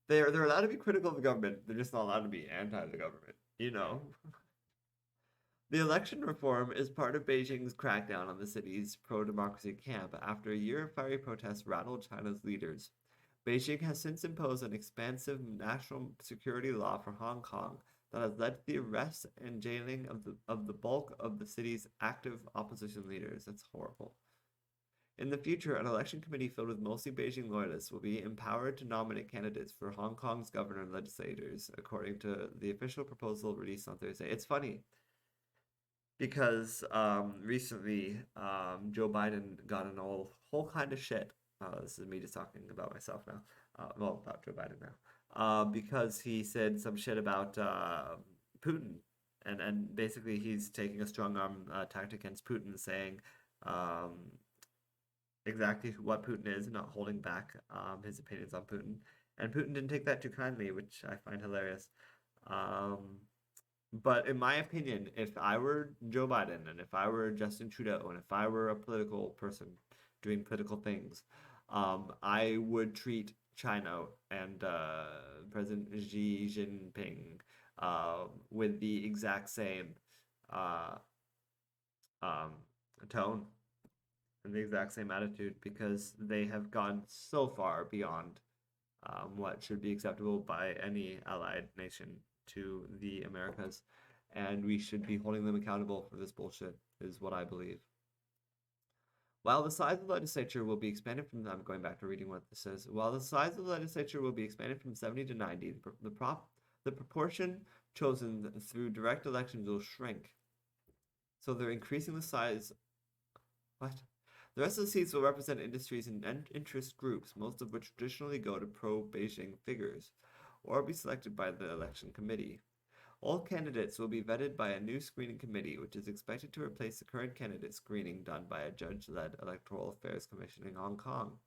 Speaker 1: They're allowed to be critical of the government. They're just not allowed to be anti the government. The election reform is part of Beijing's crackdown on the city's pro-democracy camp after a year of fiery protests rattled China's leaders. Beijing has since imposed an expansive national security law for Hong Kong that has led to the arrest and jailing of the bulk of the city's active opposition leaders. That's horrible. In the future, an election committee filled with mostly Beijing loyalists will be empowered to nominate candidates for Hong Kong's governor and legislators, according to the official proposal released on Thursday. It's funny because recently Joe Biden got in a whole kind of shit. This is me just talking about myself now. Well, about Joe Biden now. Because he said some shit about Putin. And basically he's taking a strong arm tactic against Putin, saying exactly what Putin is and not holding back his opinions on Putin. And Putin didn't take that too kindly, which I find hilarious. But in my opinion, if I were Joe Biden and if I were Justin Trudeau and if I were a political person doing political things, I would treat China and President Xi Jinping with the exact same tone and the exact same attitude, because they have gone so far beyond what should be acceptable by any allied nation to the Americas, and we should be holding them accountable for this bullshit, is what I believe. While the size of the legislature will be expanded from, I'm going back to reading what this says. While the size of the legislature will be expanded from 70 to 90, the proportion chosen through direct elections will shrink. So they're increasing the size. What? The rest of the seats will represent industries and interest groups, most of which traditionally go to pro-Beijing figures, or be selected by the election committee. All candidates will be vetted by a new screening committee, which is expected to replace the current candidate screening done by a judge-led electoral affairs commission in Hong Kong.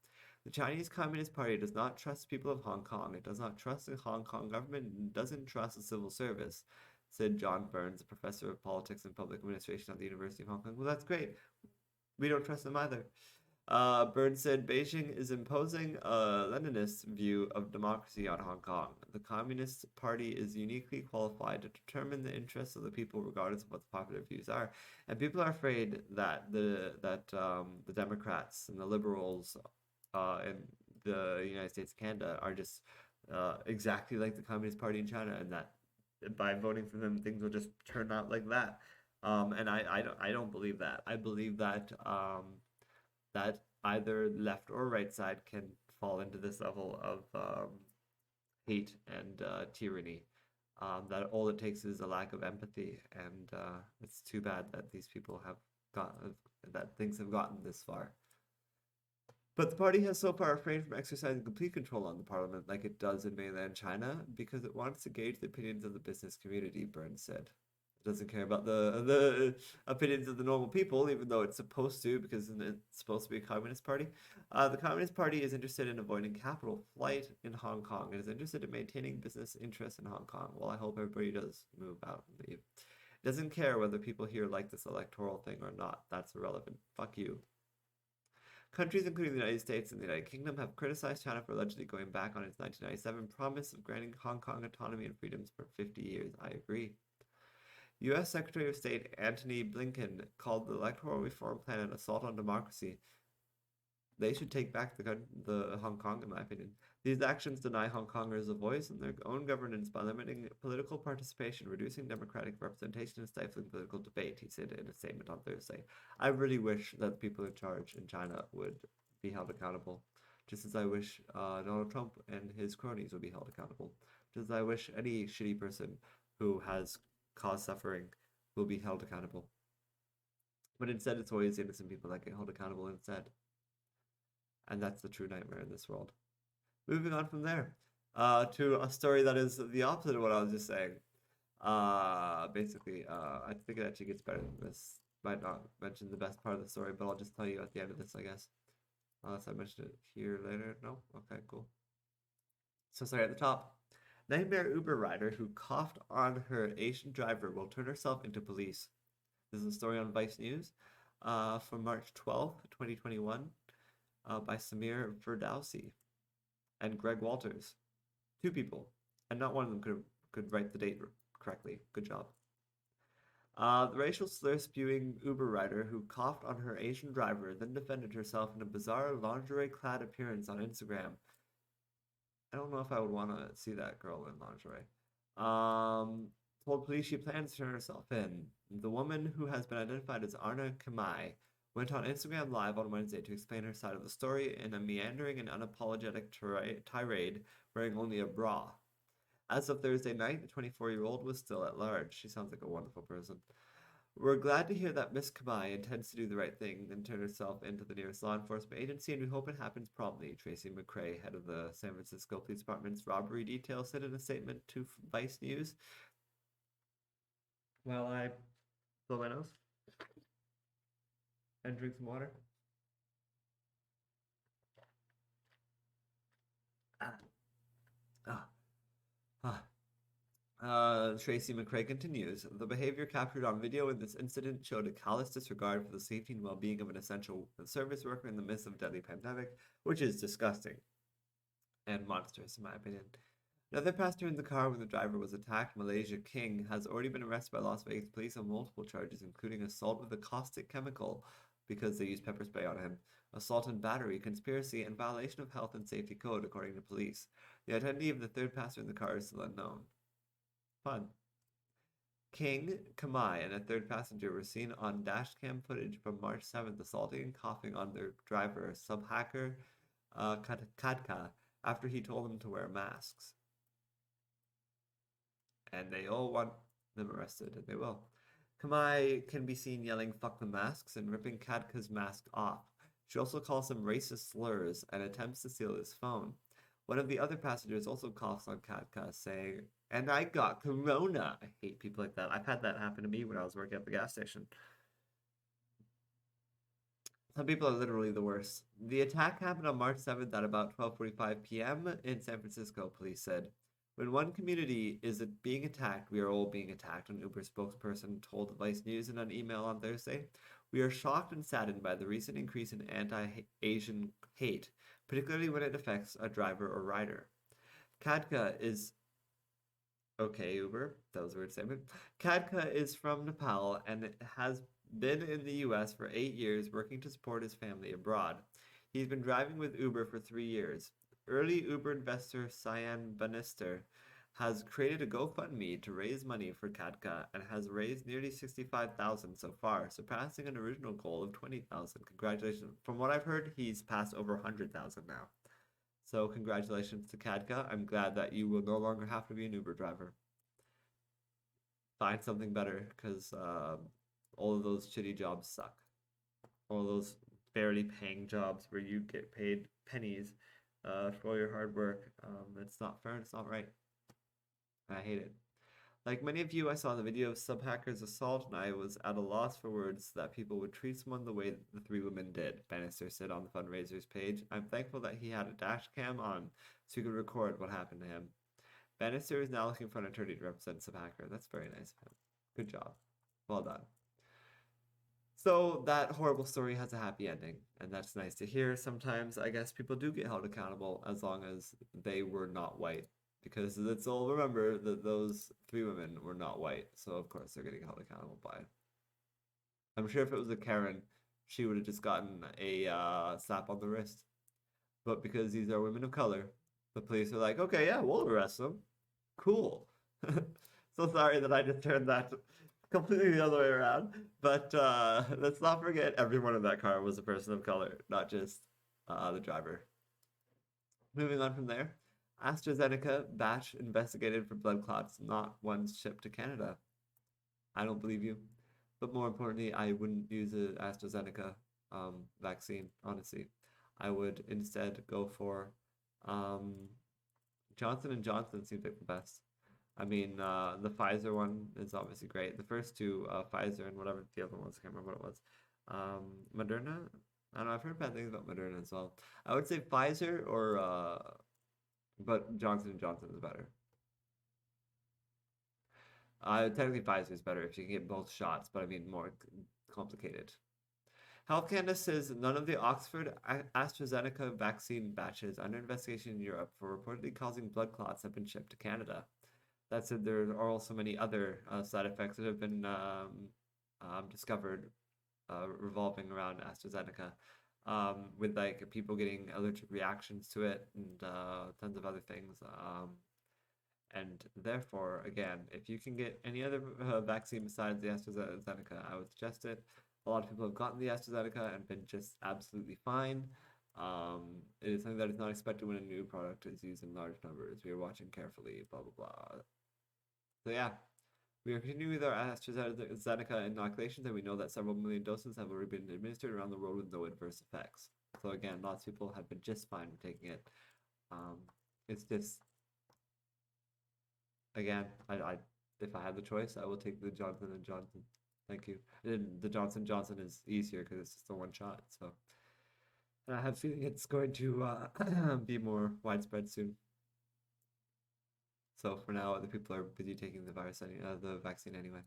Speaker 1: The Chinese Communist Party does not trust the people of Hong Kong. It does not trust the Hong Kong government and doesn't trust the civil service, said John Burns, a professor of politics and public administration at the University of Hong Kong. Well, that's great. We don't trust them either. Burns said Beijing is imposing a Leninist view of democracy on Hong Kong. The Communist Party is uniquely qualified to determine the interests of the people, regardless of what the popular views are. And people are afraid that the Democrats and the liberals in the United States and Canada are just exactly like the Communist Party in China, and that by voting for them, things will just turn out like that. And I don't believe that. I believe that that either left or right side can fall into this level of hate and tyranny. That all it takes is a lack of empathy, and it's too bad that these people have that things have gotten this far. But the party has so far refrained from exercising complete control on the parliament like it does in mainland China because it wants to gauge the opinions of the business community, Burns said. Doesn't care about the opinions of the normal people, even though it's supposed to, because it's supposed to be a communist party. The Communist Party is interested in avoiding capital flight in Hong Kong. It is interested in maintaining business interests in Hong Kong. Well, I hope everybody does move out and leave. It doesn't care whether people here like this electoral thing or not. That's irrelevant. Fuck you. Countries including the United States and the United Kingdom have criticized China for allegedly going back on its 1997 promise of granting Hong Kong autonomy and freedoms for 50 years. I agree. U.S. Secretary of State Antony Blinken called the electoral reform plan an assault on democracy. They should take back the Hong Kong, in my opinion. These actions deny Hong Kongers a voice in their own governance by limiting political participation, reducing democratic representation, and stifling political debate, he said in a statement on Thursday. I really wish that the people in charge in China would be held accountable, just as I wish Donald Trump and his cronies would be held accountable, just as I wish any shitty person who has caused suffering will be held accountable. But instead, it's always innocent people that get held accountable instead. And that's the true nightmare in this world. Moving on from there to a story that is the opposite of what I was just saying. Basically, I think it actually gets better than this. Might not mention the best part of the story, but I'll just tell you at the end of this, I guess. Unless I mentioned it here later. No? Okay, cool. So sorry, at the top. Nightmare Uber rider who coughed on her Asian driver will turn herself into police. This is a story on Vice News from March 12th, 2021 by Samir Ferdowsi and Greg Walters. Two people. And not one of them could write the date correctly. Good job. The racial slur spewing Uber rider who coughed on her Asian driver then defended herself in a bizarre lingerie-clad appearance on Instagram. I don't know if I would want to see that girl in lingerie. Told police she plans to turn herself in. The woman, who has been identified as Arna Kamai, went on Instagram Live on Wednesday to explain her side of the story in a meandering and unapologetic tirade, wearing only a bra. As of Thursday night, the 24-year-old was still at large. She sounds like a wonderful person. We're glad to hear that Miss Kamai intends to do the right thing and turn herself into the nearest law enforcement agency, and we hope it happens promptly, Tracy McCrae, head of the San Francisco Police Department's robbery detail, said in a statement to Vice News. While I blow my nose and drink some water. Tracy McCrae continues. The behavior captured on video in this incident showed a callous disregard for the safety and well-being of an essential service worker in the midst of a deadly pandemic, which is disgusting and monstrous, in my opinion. Another passenger in the car when the driver was attacked, Malaysia King, has already been arrested by Las Vegas police on multiple charges, including assault with a caustic chemical because they used pepper spray on him, assault and battery, conspiracy, and violation of health and safety code, according to police. The identity of the third passenger in the car is still unknown. Fun. King, Kamai, and a third passenger were seen on dashcam footage from March 7th assaulting and coughing on their driver, sub-hacker Kadka, after he told them to wear masks. And they all want them arrested, and they will. Kamai can be seen yelling "fuck the masks" and ripping Kadka's mask off. She also calls him racist slurs and attempts to steal his phone. One of the other passengers also coughs on Kadka, saying, "And I got corona." I hate people like that. I've had that happen to me when I was working at the gas station. Some people are literally the worst. The attack happened on March 7th at about 12:45 p.m. in San Francisco, police said. When one community is being attacked, we are all being attacked, an Uber spokesperson told Vice News in an email on Thursday. We are shocked and saddened by the recent increase in anti-Asian hate, particularly when it affects a driver or rider. Kadka is... Okay, Uber, that was a weird statement. Kadka is from Nepal and has been in the US for 8 years, working to support his family abroad. He's been driving with Uber for 3 years. Early Uber investor Cyan Bannister has created a GoFundMe to raise money for Kadka and has raised nearly $65,000 so far, surpassing an original goal of $20,000. Congratulations. From what I've heard, he's passed over $100,000 now. So congratulations to Kadka. I'm glad that you will no longer have to be an Uber driver. Find something better, because all of those shitty jobs suck. All those barely paying jobs where you get paid pennies for all your hard work. It's not fair and it's not right. I hate it. Like many of you, I saw the video of Subhacker's assault and I was at a loss for words that people would treat someone the way the three women did, Bannister said on the fundraiser's page. I'm thankful that he had a dash cam on so he could record what happened to him. Bannister is now looking for an attorney to represent Subhacker. That's very nice of him. Good job. Well done. So that horrible story has a happy ending, and that's nice to hear. Sometimes I guess people do get held accountable as long as they were not white, because let's all remember that those three women were not white, so of course they're getting held accountable by it. I'm sure if it was a Karen, she would have just gotten a slap on the wrist. But because these are women of color, the police are like, okay, yeah, we'll arrest them. Cool. So sorry that I just turned that completely the other way around. But let's not forget everyone in that car was a person of color, not just the driver. Moving on from there, AstraZeneca batch investigated for blood clots not once shipped to Canada. I don't believe you. But more importantly, I wouldn't use an AstraZeneca vaccine, honestly. I would instead go for Johnson & Johnson seems like the best. I mean, the Pfizer one is obviously great. The first two, Pfizer and whatever the other ones, I can't remember what it was. Moderna? I don't know, I've heard bad things about Moderna as well. I would say Pfizer or, but Johnson & Johnson is better. Technically Pfizer is better if you can get both shots, but I mean more complicated. Health Canada says none of the Oxford AstraZeneca vaccine batches under investigation in Europe for reportedly causing blood clots have been shipped to Canada. That said, there are also many other side effects that have been discovered revolving around AstraZeneca. with like people getting allergic reactions to it and tons of other things. And therefore, again, if you can get any other vaccine besides the AstraZeneca, I would suggest it. A lot of people have gotten the AstraZeneca and been just absolutely fine. It is something that is not expected when a new product is used in large numbers. We are watching carefully, blah, blah, blah. So yeah, we are continuing with our AstraZeneca inoculations, and we know that several million doses have already been administered around the world with no adverse effects. So again, lots of people have been just fine with taking it. It's just, again, I if I had the choice, I will take the Johnson and Johnson. Thank you. And the Johnson Johnson is easier because it's just a one shot. So, and I have a feeling it's going to be more widespread soon. So for now, other people are busy taking the the vaccine anyway.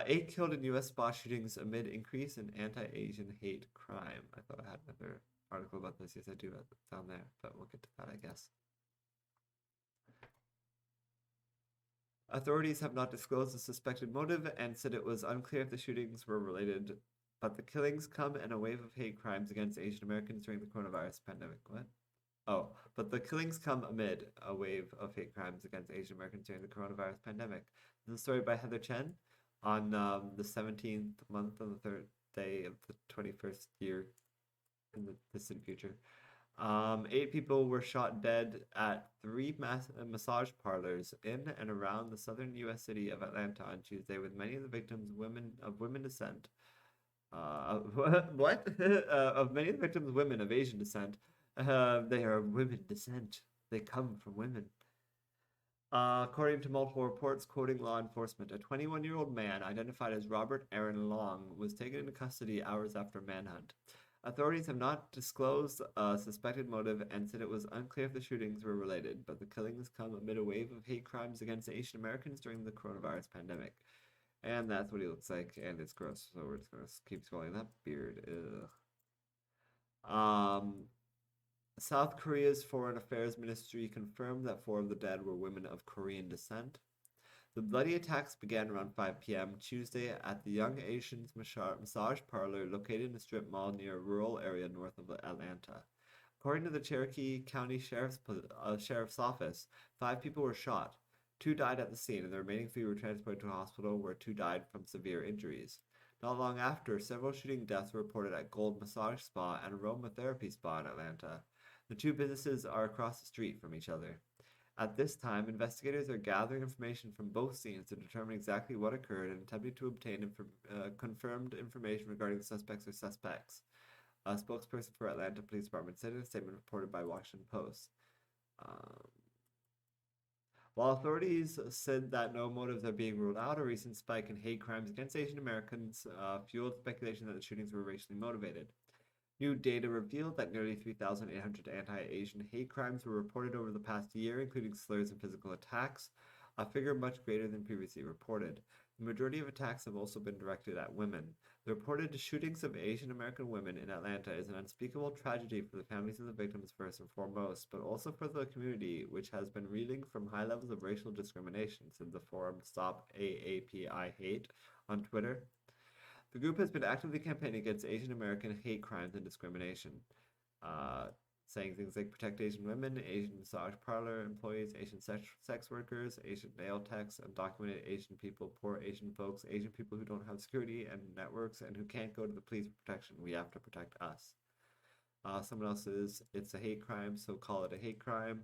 Speaker 1: 8 killed in U.S. spa shootings amid increase in anti-Asian hate crime. I thought I had another article about this. Yes, I do. Down there, but we'll get to that, I guess. Authorities have not disclosed the suspected motive and said it was unclear if the shootings were related, but the killings come in a wave of hate crimes against Asian Americans during the coronavirus pandemic. What? Oh, but the killings come amid a wave of hate crimes against Asian Americans during the coronavirus pandemic. This is a story by Heather Chen on the 17th month of the third day of the 21st year in the distant future. 8 people were shot dead at 3 massage parlors in and around the southern U.S. city of Atlanta on Tuesday, with many of the victims women descent. What? Of many of the victims women of Asian descent. They are of women descent. They come from women. According to multiple reports quoting law enforcement, a 21-year-old man identified as Robert Aaron Long was taken into custody hours after manhunt. Authorities have not disclosed a suspected motive and said it was unclear if the shootings were related, but the killings come amid a wave of hate crimes against Asian Americans during the coronavirus pandemic. And that's what he looks like, and it's gross, so we're just gonna keep scrolling. That beard, ugh. South Korea's Foreign Affairs Ministry confirmed that 4 of the dead were women of Korean descent. The bloody attacks began around 5 p.m. Tuesday at the Young Asians massage parlor located in a strip mall near a rural area north of Atlanta. According to the Cherokee County Sheriff's Office, 5 people were shot. 2 died at the scene, and the remaining 3 were transported to a hospital where 2 died from severe injuries. Not long after, several shooting deaths were reported at Gold Massage Spa and Aromatherapy Spa in Atlanta. The 2 businesses are across the street from each other. At this time, investigators are gathering information from both scenes to determine exactly what occurred and attempting to obtain confirmed information regarding the suspects or suspects. A spokesperson for Atlanta Police Department said in a statement reported by Washington Post. While authorities said that no motives are being ruled out, a recent spike in hate crimes against Asian Americans fueled speculation that the shootings were racially motivated. New data revealed that nearly 3,800 anti-Asian hate crimes were reported over the past year, including slurs and physical attacks, a figure much greater than previously reported. The majority of attacks have also been directed at women. The reported shootings of Asian American women in Atlanta is an unspeakable tragedy for the families of the victims first and foremost, but also for the community, which has been reeling from high levels of racial discrimination, said the forum Stop AAPI Hate on Twitter. The group has been actively campaigning against Asian American hate crimes and discrimination, saying things like protect Asian women, Asian massage parlor employees, Asian sex workers, Asian nail techs, undocumented Asian people, poor Asian folks, Asian people who don't have security and networks and who can't go to the police for protection. We have to protect us. Someone else says it's a hate crime, so call it a hate crime.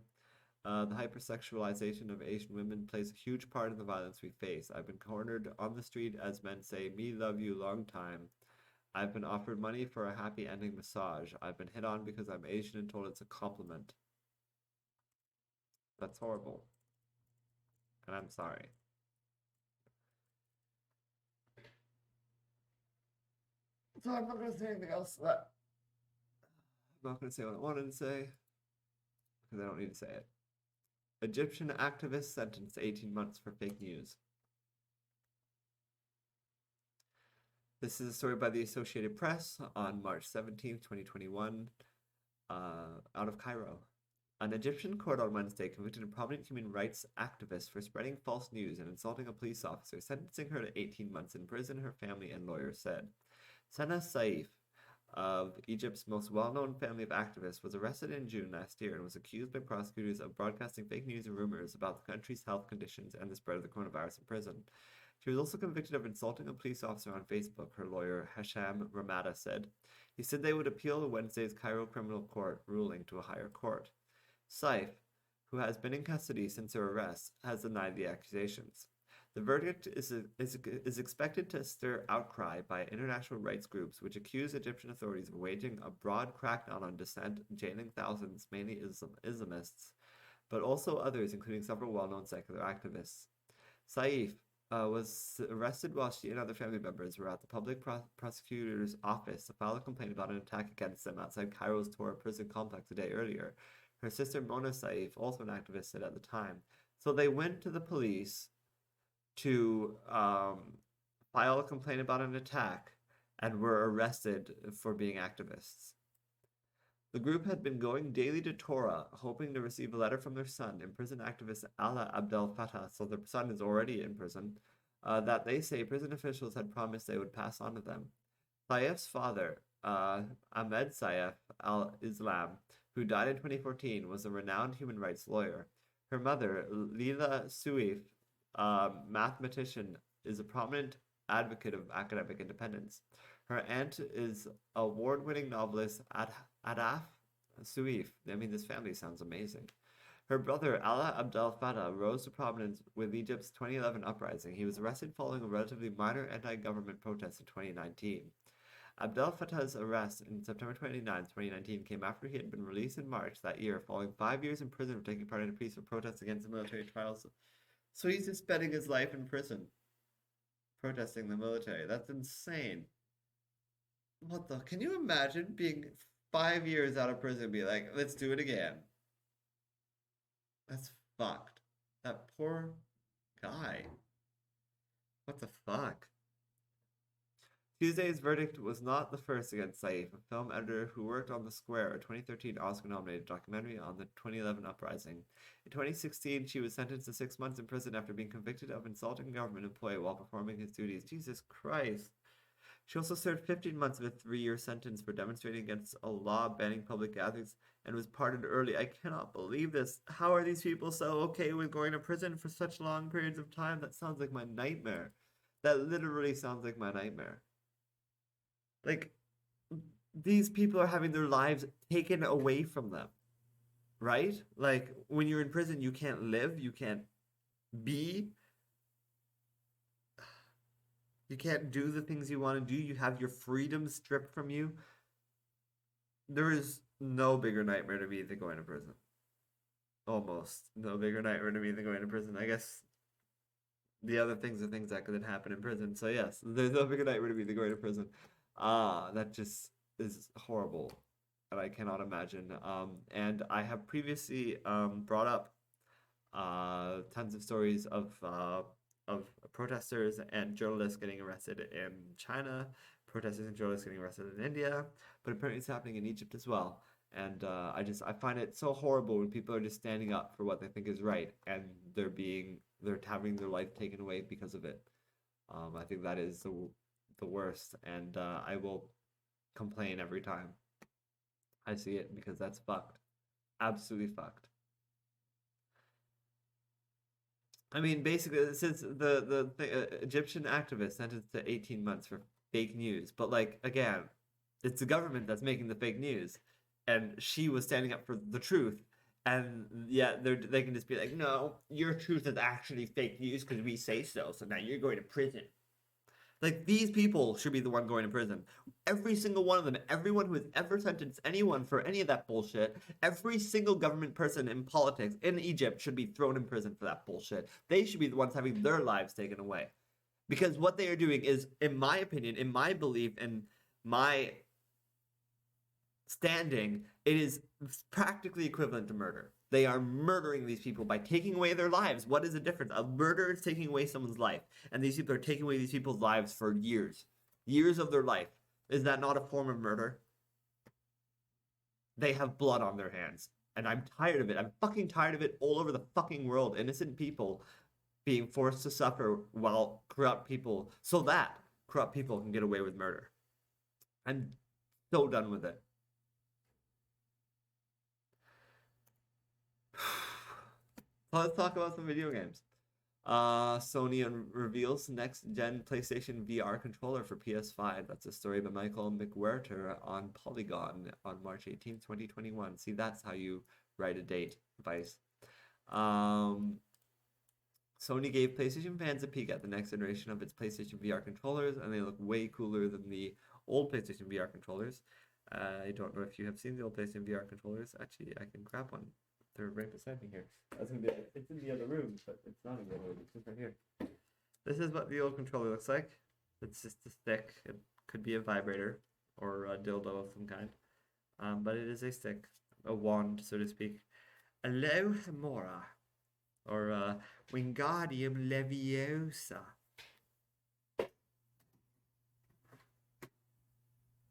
Speaker 1: The hypersexualization of Asian women plays a huge part in the violence we face. I've been cornered on the street as men say, "Me love you long time." I've been offered money for a happy ending massage. I've been hit on because I'm Asian and told it's a compliment. That's horrible. And I'm sorry. So I'm not going to say anything else. I'm not going to say what I wanted to say because I don't need to say it. Egyptian activist sentenced 18 months for fake news. This is a story by the Associated Press on March 17th, 2021, out of Cairo. An Egyptian court on Wednesday convicted a prominent human rights activist for spreading false news and insulting a police officer, sentencing her to 18 months in prison, her family and lawyers said. Sana Saif, of Egypt's most well-known family of activists, was arrested in June last year and was accused by prosecutors of broadcasting fake news and rumors about the country's health conditions and the spread of the coronavirus in prison. She was also convicted of insulting a police officer on Facebook, her lawyer Hasham Ramada said. He said they would appeal Wednesday's Cairo criminal court ruling to a higher court. Saif, who has been in custody since her arrest, has denied the accusations. The verdict is expected to stir outcry by international rights groups, which accuse Egyptian authorities of waging a broad crackdown on dissent, jailing thousands, mainly Islamists, but also others, including several well-known secular activists. Saif was arrested while she and other family members were at the public prosecutor's office to file a complaint about an attack against them outside Cairo's Tora prison complex a day earlier. Her sister Mona Saif, also an activist, said at the time. So they went to the police to file a complaint about an attack and were arrested for being activists. The group had been going daily to Tora, hoping to receive a letter from their son, imprisoned activist Ala Abdel Fattah, so their son is already in prison, that they say prison officials had promised they would pass on to them. Saif's father, Ahmed Saif al-Islam, who died in 2014, was a renowned human rights lawyer. Her mother, Leila Suif, mathematician, is a prominent advocate of academic independence. Her aunt is award-winning novelist Adaf Suif. I mean, this family sounds amazing. Her brother, Ala Abdel Fattah, rose to prominence with Egypt's 2011 uprising. He was arrested following a relatively minor anti-government protest in 2019. Abdel Fattah's arrest in September 29, 2019 came after he had been released in March that year, following 5 years in prison for taking part in a peaceful protest against the military trials. So he's just spending his life in prison, protesting the military. That's insane. What the? Can you imagine being 5 years out of prison and be like, let's do it again? That's fucked. That poor guy. What the fuck? Tuesday's verdict was not the first against Saif, a film editor who worked on The Square, a 2013 Oscar-nominated documentary on the 2011 uprising. In 2016, she was sentenced to 6 months in prison after being convicted of insulting a government employee while performing his duties. Jesus Christ. She also served 15 months of a 3-year sentence for demonstrating against a law banning public gatherings and was pardoned early. I cannot believe this. How are these people so okay with going to prison for such long periods of time? That sounds like my nightmare. That literally sounds like my nightmare. Like, these people are having their lives taken away from them, right? Like, when you're in prison, you can't live, you can't be, you can't do the things you want to do, you have your freedom stripped from you. There is no bigger nightmare to me than going to prison. Almost no bigger nightmare to me than going to prison. I guess the other things are things that could happen in prison. So yes, there's no bigger nightmare to me than going to prison. That just is horrible, and I cannot imagine. And I have previously brought up tons of stories of protesters and journalists getting arrested in China, protesters and journalists getting arrested in India, but apparently it's happening in Egypt as well. And I find it so horrible when people are just standing up for what they think is right, and they're having their life taken away because of it. I think that is the worst, and I will complain every time I see it because that's fucked. Absolutely fucked. I mean, basically, since the Egyptian activist sentenced to 18 months for fake news, but like again, it's the government that's making the fake news, and she was standing up for the truth, and yeah, they can just be like, no, your truth is actually fake news because we say so, so now you're going to prison. Like, these people should be the one going to prison. Every single one of them, everyone who has ever sentenced anyone for any of that bullshit, every single government person in politics in Egypt should be thrown in prison for that bullshit. They should be the ones having their lives taken away. Because what they are doing is, in my opinion, in my belief, in my standing, it is practically equivalent to murder. They are murdering these people by taking away their lives. What is the difference? A murder is taking away someone's life. And these people are taking away these people's lives for years. Years of their life. Is that not a form of murder? They have blood on their hands. And I'm tired of it. I'm fucking tired of it all over the fucking world. Innocent people being forced to suffer while corrupt people, so that corrupt people can get away with murder. I'm So done with it. Let's talk about some video games. Sony reveals next-gen PlayStation VR controller for PS5. That's a story by Michael McWhirter on Polygon on March 18, 2021. See, that's how you write a date, Vice. Sony gave PlayStation fans a peek at the next generation of its PlayStation VR controllers, and they look way cooler than the old PlayStation VR controllers. I don't know if you have seen the old PlayStation VR controllers. Actually, I can grab one. They're right beside me here. I was gonna be like, it's in the other room, but it's not in the other room. It's just right here. This is what the old controller looks like. It's just a stick. It could be a vibrator or a dildo of some kind. But it is a stick, a wand, so to speak. Alohomora, or Wingardium Leviosa.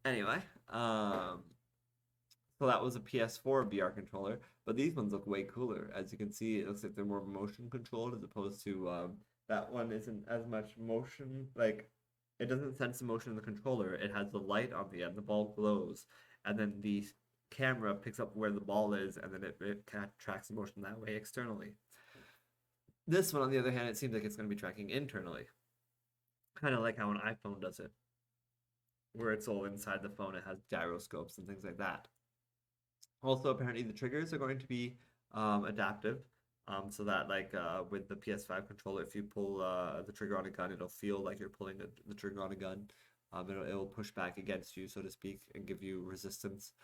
Speaker 1: Anyway, so that was a PS4 VR controller, but these ones look way cooler. As you can see, it looks like they're more motion controlled as opposed to that one isn't as much motion. Like, it doesn't sense the motion in the controller. It has the light on the end, the ball glows, and then the camera picks up where the ball is, and then it kind of tracks the motion that way externally. This one, on the other hand, it seems like it's going to be tracking internally. Kind of like how an iPhone does it, where it's all inside the phone. It has gyroscopes and things like that. Also, apparently the triggers are going to be adaptive, so that like with the PS5 controller, if you pull the trigger on a gun, it'll feel like you're pulling the trigger on a gun. It'll push back against you, so to speak, and give you resistance.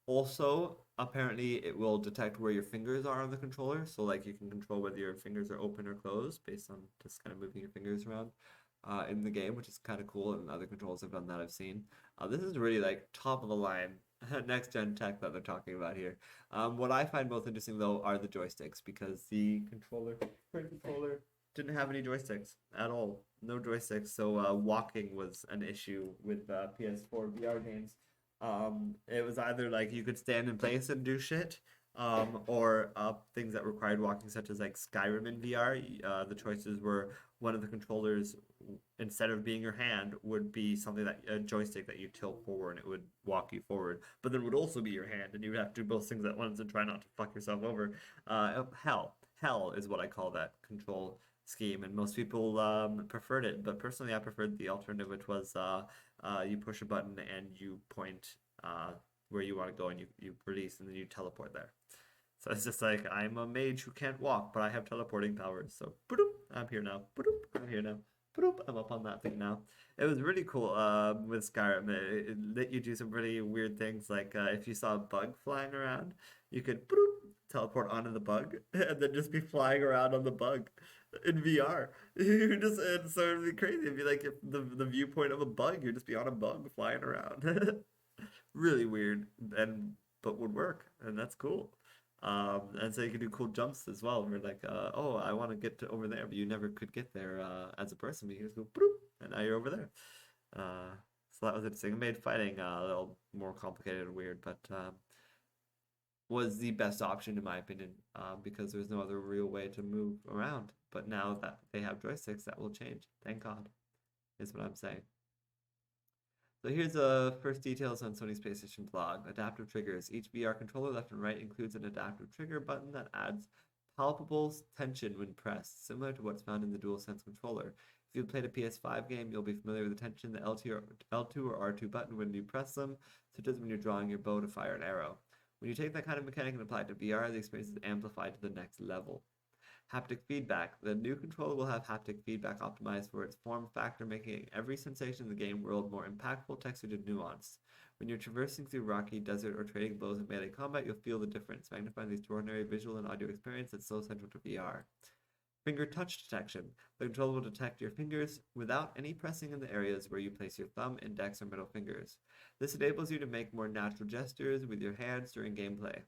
Speaker 1: Also, apparently it will detect where your fingers are on the controller, so like you can control whether your fingers are open or closed based on just kind of moving your fingers around in the game, which is kind of cool, and other controls have done that I've seen. This is really like top of the line next gen tech that they're talking about here. What I find most interesting though are the joysticks, because the controller didn't have any joysticks at all. No joysticks, so walking was an issue with PS4 VR games. It was either like you could stand in place and do shit, or things that required walking, such as like Skyrim in VR. The choices were one of the controllers, instead of being your hand, would be something that a joystick that you tilt forward and it would walk you forward, but then would also be your hand, and you would have to do both things at once and try not to fuck yourself over. Hell is what I call that control scheme, and most people preferred it, but personally I preferred the alternative, which was you push a button and you point where you want to go, and you release, and then you teleport there. So it's just like, I'm a mage who can't walk, but I have teleporting powers. So, I'm here now. I'm here now. I'm up on that thing now. It was really cool with Skyrim. It let you do some really weird things. Like if you saw a bug flying around, you could teleport onto the bug and then just be flying around on the bug in VR. You just, it's so it'd be crazy. It'd be like if the viewpoint of a bug, you'd just be on a bug flying around. Really weird, but would work, and that's cool. And so you can do cool jumps as well. Where like, oh, I want to get to over there, but you never could get there as a person. But you just go, and now you're over there. So that was interesting. It made fighting a little more complicated and weird, but was the best option in my opinion, because there's no other real way to move around. But now that they have joysticks, that will change. Thank God, is what I'm saying. So here's first details on Sony's PlayStation blog. Adaptive triggers. Each VR controller left and right includes an adaptive trigger button that adds palpable tension when pressed, similar to what's found in the DualSense controller. If you've played a PS5 game, you'll be familiar with the tension, the L2 or R2 button when you press them, such as when you're drawing your bow to fire an arrow. When you take that kind of mechanic and apply it to VR, the experience is amplified to the next level. Haptic feedback. The new controller will have haptic feedback optimized for its form factor, making every sensation in the game world more impactful, textured, and nuanced. When you're traversing through rocky, desert, or trading blows in melee combat, you'll feel the difference, magnifying the extraordinary visual and audio experience that's so central to VR. Finger touch detection. The controller will detect your fingers without any pressing in the areas where you place your thumb, index, or middle fingers. This enables you to make more natural gestures with your hands during gameplay.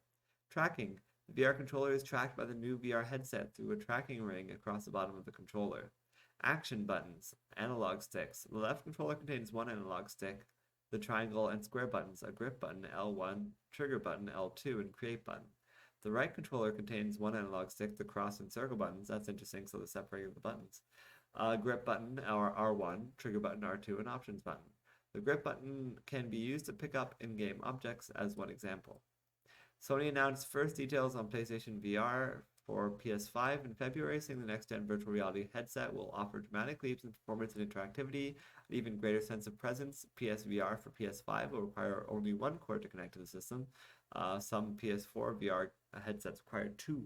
Speaker 1: Tracking. The VR controller is tracked by the new VR headset through a tracking ring across the bottom of the controller. Action buttons. Analog sticks. The left controller contains one analog stick, the triangle and square buttons, a grip button, L1, trigger button, L2, and create button. The right controller contains one analog stick, the cross and circle buttons. That's interesting, so the separating of the buttons. Grip button, R1, trigger button, R2, and options button. The grip button can be used to pick up in-game objects as one example. Sony announced first details on PlayStation VR for PS5 in February, saying the next-gen virtual reality headset will offer dramatic leaps in performance and interactivity, an even greater sense of presence. PSVR for PS5 will require only one cord to connect to the system. Some PS4 VR headsets require two,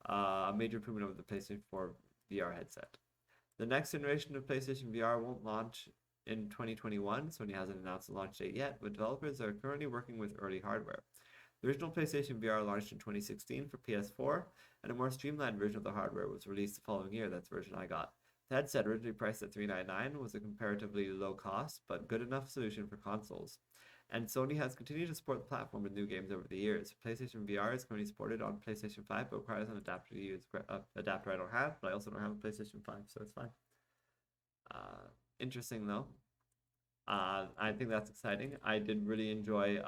Speaker 1: a major improvement over the PlayStation 4 VR headset. The next generation of PlayStation VR won't launch in 2021. Sony hasn't announced the launch date yet, but developers are currently working with early hardware. The original PlayStation VR launched in 2016 for PS4, and a more streamlined version of the hardware was released the following year. That's the version I got. The headset, originally priced at $399, was a comparatively low cost, but good enough solution for consoles. And Sony has continued to support the platform with new games over the years. PlayStation VR is currently supported on PlayStation 5, but requires an adapter to use. Adapter I don't have, but I also don't have a PlayStation 5, so it's fine. Interesting though. I think that's exciting. I did really enjoy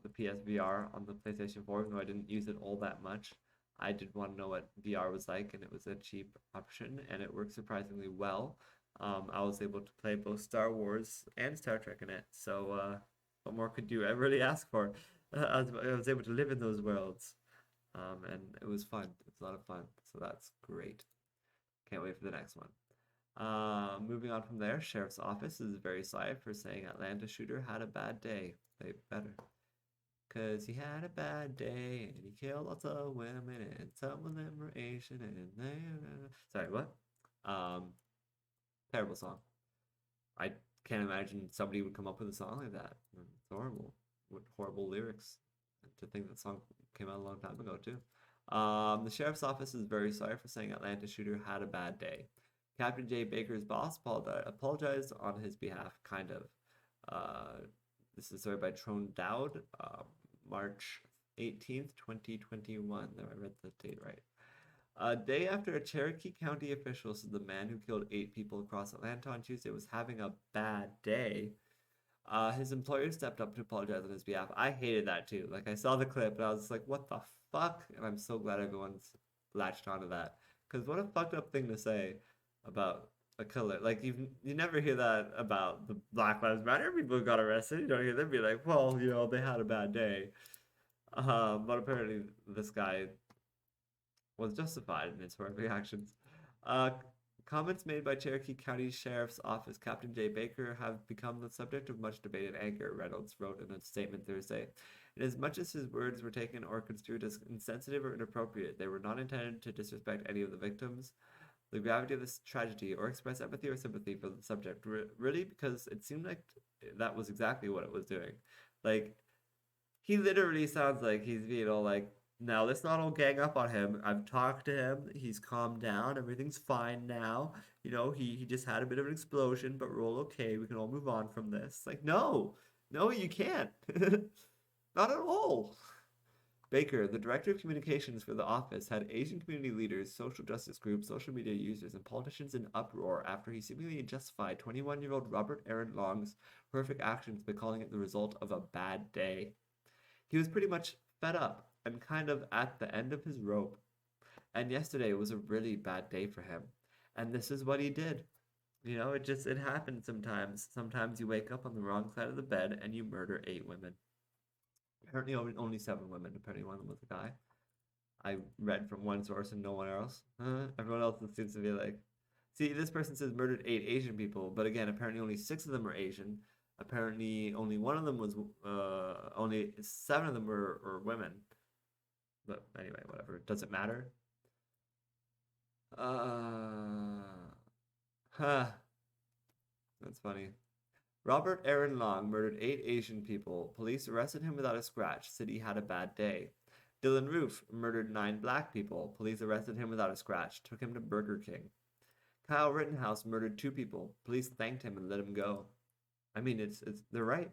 Speaker 1: the PSVR on the PlayStation 4, even though I didn't use it all that much. I did want to know what VR was like, and it was a cheap option, and it worked surprisingly well. I was able to play both Star Wars and Star Trek in it, so what more could you ever really ask for? I was able to live in those worlds, and it was fun. It's a lot of fun, so that's great. Can't wait for the next one. Moving on from there, Sheriff's Office is very sorry for saying Atlanta shooter had a bad day. They better. Because he had a bad day and he killed lots of women and some of them were Asian and they... Sorry, what? Terrible song. I can't imagine somebody would come up with a song like that. It's horrible. What horrible lyrics. To think that song came out a long time ago, too. The Sheriff's Office is very sorry for saying Atlanta shooter had a bad day. Captain Jay Baker's boss apologized on his behalf, kind of. This is a story by Trone Dowd, March 18th, 2021. There, I read the date right. A day after a Cherokee County official said the man who killed 8 people across Atlanta on Tuesday was having a bad day, his employer stepped up to apologize on his behalf. I hated that too. Like, I saw the clip and I was like, what the fuck? And I'm so glad everyone's latched onto that. Because what a fucked up thing to say about a killer. Like, you never hear that about the Black Lives Matter people who got arrested. You don't hear them be like, well, you know, they had a bad day. But apparently this guy was justified in his horrific actions. Comments made by Cherokee County Sheriff's Office Captain Jay Baker have become the subject of much debate and anger, Reynolds wrote in a statement Thursday. Inasmuch as his words were taken or construed as insensitive or inappropriate, they were not intended to disrespect any of the victims, the gravity of this tragedy, or express empathy or sympathy for the subject. Really, because it seemed like that was exactly what it was doing. Like, he literally sounds like he's being all like, now let's not all gang up on him. I've talked to him. He's calmed down. Everything's fine now. You know, he just had a bit of an explosion, but we're all okay. We can all move on from this. Like, no, you can't. Not at all. Baker, the director of communications for the office, had Asian community leaders, social justice groups, social media users, and politicians in uproar after he seemingly justified 21-year-old Robert Aaron Long's horrific actions by calling it the result of a bad day. He was pretty much fed up and kind of at the end of his rope. And yesterday was a really bad day for him. And this is what he did. You know, it happens sometimes. Sometimes you wake up on the wrong side of the bed and you murder 8 women. Apparently only 7 women. Apparently one of them was a guy. I read from one source and no one else. Everyone else seems to be like... See, this person says murdered 8 Asian people. But again, apparently only 6 of them are Asian. Apparently only one of them was... only 7 of them were women. But anyway, whatever. Does it matter? That's funny. Robert Aaron Long murdered 8 Asian people. Police arrested him without a scratch. Said he had a bad day. Dylan Roof murdered 9 black people. Police arrested him without a scratch. Took him to Burger King. Kyle Rittenhouse murdered 2 people. Police thanked him and let him go. I mean, they're right.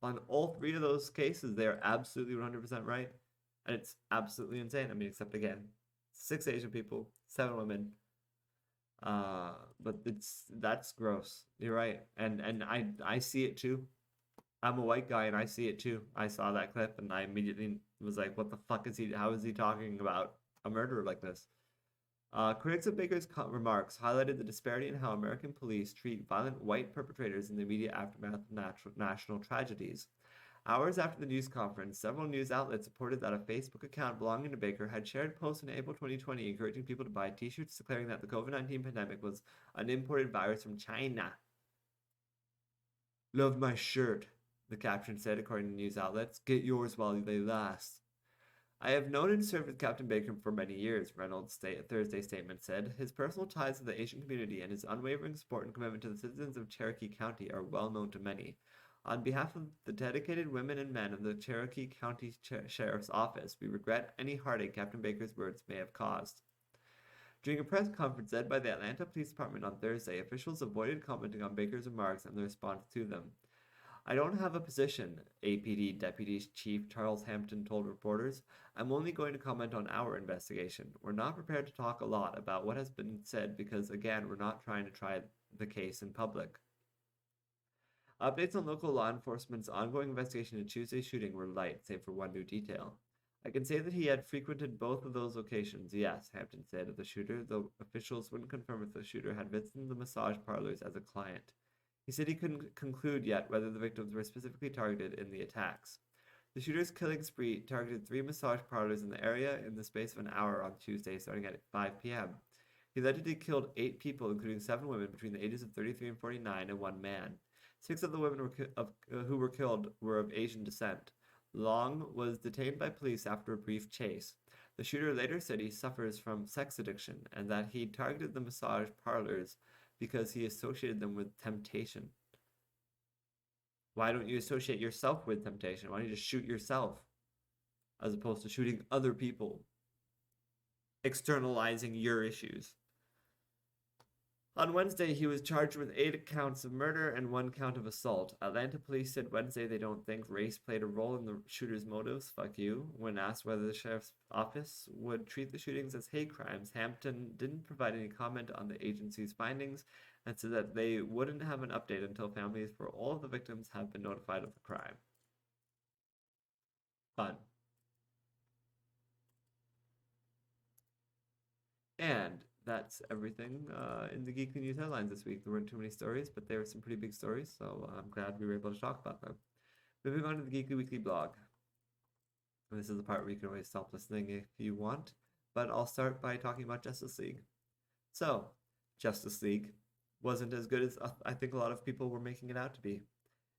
Speaker 1: On all 3 of those cases, they are absolutely 100% right. And it's absolutely insane. I mean, except again, 6 Asian people, 7 women. But that's gross. You're right. And I see it too. I'm a white guy and I see it too. I saw that clip and I immediately was like, what the fuck is he, how is he talking about a murderer like this? Critics of Baker's remarks highlighted the disparity in how American police treat violent white perpetrators in the immediate aftermath of national tragedies. Hours after the news conference, several news outlets reported that a Facebook account belonging to Baker had shared posts in April 2020 encouraging people to buy t-shirts declaring that the COVID-19 pandemic was an imported virus from China. Love my shirt, the caption said, according to news outlets. Get yours while they last. I have known and served with Captain Baker for many years, Reynolds' Thursday statement said. His personal ties to the Asian community and his unwavering support and commitment to the citizens of Cherokee County are well known to many. On behalf of the dedicated women and men of the Cherokee County Sheriff's Office, we regret any heartache Captain Baker's words may have caused. During a press conference led by the Atlanta Police Department on Thursday, officials avoided commenting on Baker's remarks and the response to them. I don't have a position, APD Deputy Chief Charles Hampton told reporters. I'm only going to comment on our investigation. We're not prepared to talk a lot about what has been said because, again, we're not trying to try the case in public. Updates on local law enforcement's ongoing investigation into Tuesday's shooting were light, save for one new detail. I can say that he had frequented both of those locations, yes, Hampton said of the shooter, though officials wouldn't confirm if the shooter had visited the massage parlors as a client. He said he couldn't conclude yet whether the victims were specifically targeted in the attacks. The shooter's killing spree targeted 3 massage parlors in the area in the space of an hour on Tuesday, starting at 5 p.m. He allegedly killed 8 people, including 7 women between the ages of 33 and 49, and 1 man. 6 of the women who were killed were of Asian descent. Long was detained by police after a brief chase. The shooter later said he suffers from sex addiction and that he targeted the massage parlors because he associated them with temptation. Why don't you associate yourself with temptation? Why don't you just shoot yourself as opposed to shooting other people? Externalizing your issues. On Wednesday, he was charged with 8 counts of murder and 1 count of assault. Atlanta police said Wednesday they don't think race played a role in the shooter's motives. Fuck you. When asked whether the sheriff's office would treat the shootings as hate crimes, Hampton didn't provide any comment on the agency's findings and said that they wouldn't have an update until families for all of the victims have been notified of the crime. Fun. And that's everything in the Geekly News headlines this week. There weren't too many stories, but there were some pretty big stories, so I'm glad we were able to talk about them. Moving on to the Geekly Weekly blog. And this is the part where you can always stop listening if you want, but I'll start by talking about Justice League. So, Justice League wasn't as good as I think a lot of people were making it out to be.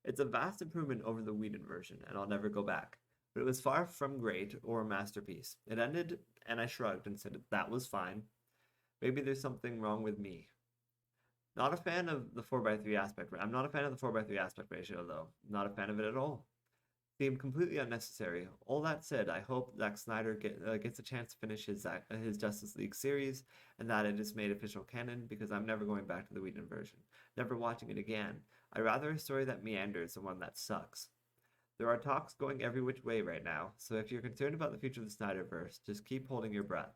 Speaker 1: It's a vast improvement over the Whedon version, and I'll never go back. But it was far from great or a masterpiece. It ended, and I shrugged and said that was fine. Maybe there's something wrong with me. Not a fan of the 4x3 aspect. I'm not a fan of the 4x3 aspect ratio, though. Not a fan of it at all. Seemed completely unnecessary. All that said, I hope Zack Snyder gets a chance to finish his Justice League series, and that it is made official canon, because I'm never going back to the Whedon version. Never watching it again. I'd rather a story that meanders than one that sucks. There are talks going every which way right now, so if you're concerned about the future of the Snyderverse, just keep holding your breath.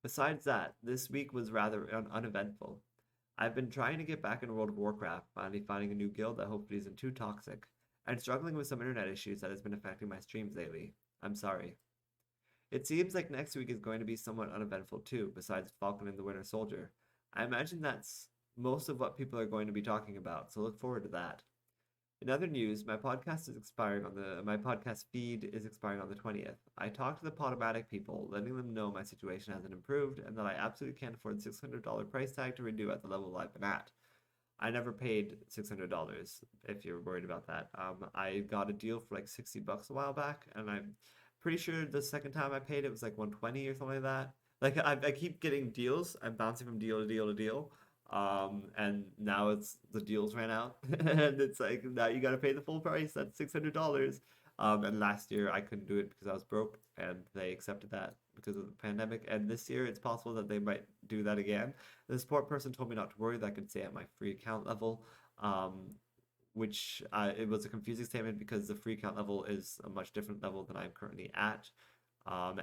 Speaker 1: Besides that, this week was rather uneventful. I've been trying to get back in World of Warcraft, finally finding a new guild that hopefully isn't too toxic, and struggling with some internet issues that has been affecting my streams lately. I'm sorry. It seems like next week is going to be somewhat uneventful too, besides Falcon and the Winter Soldier. I imagine that's most of what people are going to be talking about, so look forward to that. In other news, my podcast feed is expiring on the 20th. I talked to the Podomatic people, letting them know my situation hasn't improved and that I absolutely can't afford the $600 price tag to renew at the level I've been at. I never paid $600, if you're worried about that. I got a deal for like $60 a while back, and I'm pretty sure the second time I paid it was like $120 or something like that. Like I keep getting deals. I'm bouncing from deal to deal to deal. And now it's the deals ran out, and it's like now you got to pay the full price. That's $600. And last year I couldn't do it because I was broke, and they accepted that because of the pandemic. And this year it's possible that they might do that again. The support person told me not to worry, that I could stay at my free account level, which it was a confusing statement because the free account level is a much different level than I'm currently at.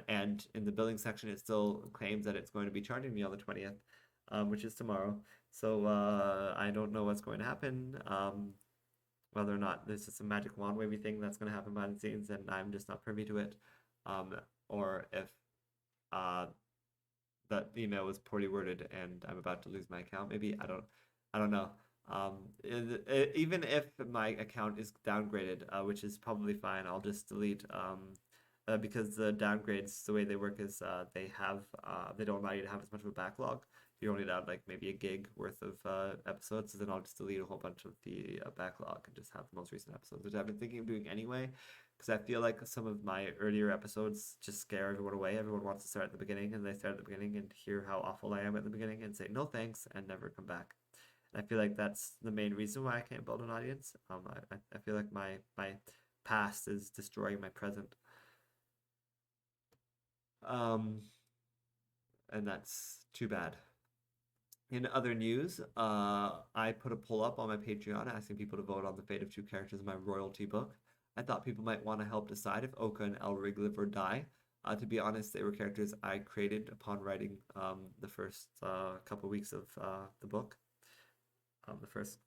Speaker 1: And in the billing section, it still claims that it's going to be charging me on the 20th. Which is tomorrow. So I don't know what's going to happen. Whether or not this is a magic wand wavy thing that's going to happen behind the scenes, and I'm just not privy to it. Or if that email was poorly worded and I'm about to lose my account. Maybe I don't know. Even if my account is downgraded, which is probably fine, I'll just delete. Because the downgrades, the way they work is they don't allow you to have as much of a backlog. You're only allowed like maybe a gig worth of episodes. So then I'll just delete a whole bunch of the backlog and just have the most recent episodes, which I've been thinking of doing anyway, because I feel like some of my earlier episodes just scare everyone away. Everyone wants to start at the beginning, and they start at the beginning and hear how awful I am at the beginning and say no thanks and never come back. And I feel like that's the main reason why I can't build an audience. I feel like my past is destroying my present. And that's too bad. In other news, I put a poll up on my Patreon asking people to vote on the fate of two characters in my royalty book. I thought people might want to help decide if Oka and Elrig live or die. To be honest, they were characters I created upon writing the first couple weeks of the book, the first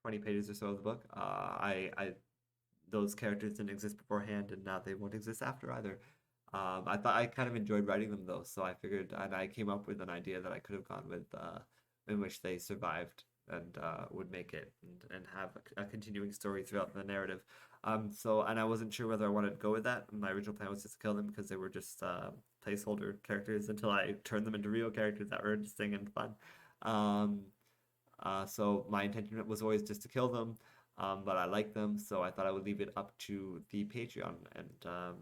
Speaker 1: 20 pages or so of the book. Those characters didn't exist beforehand, and now they won't exist after either. I thought I kind of enjoyed writing them though, so I figured, and I came up with an idea that I could have gone with, in which they survived and would make it and have a continuing story throughout the narrative. And I wasn't sure whether I wanted to go with that. My original plan was just to kill them because they were just placeholder characters until I turned them into real characters that were interesting and fun. So my intention was always just to kill them. But I like them, so I thought I would leave it up to the Patreon. And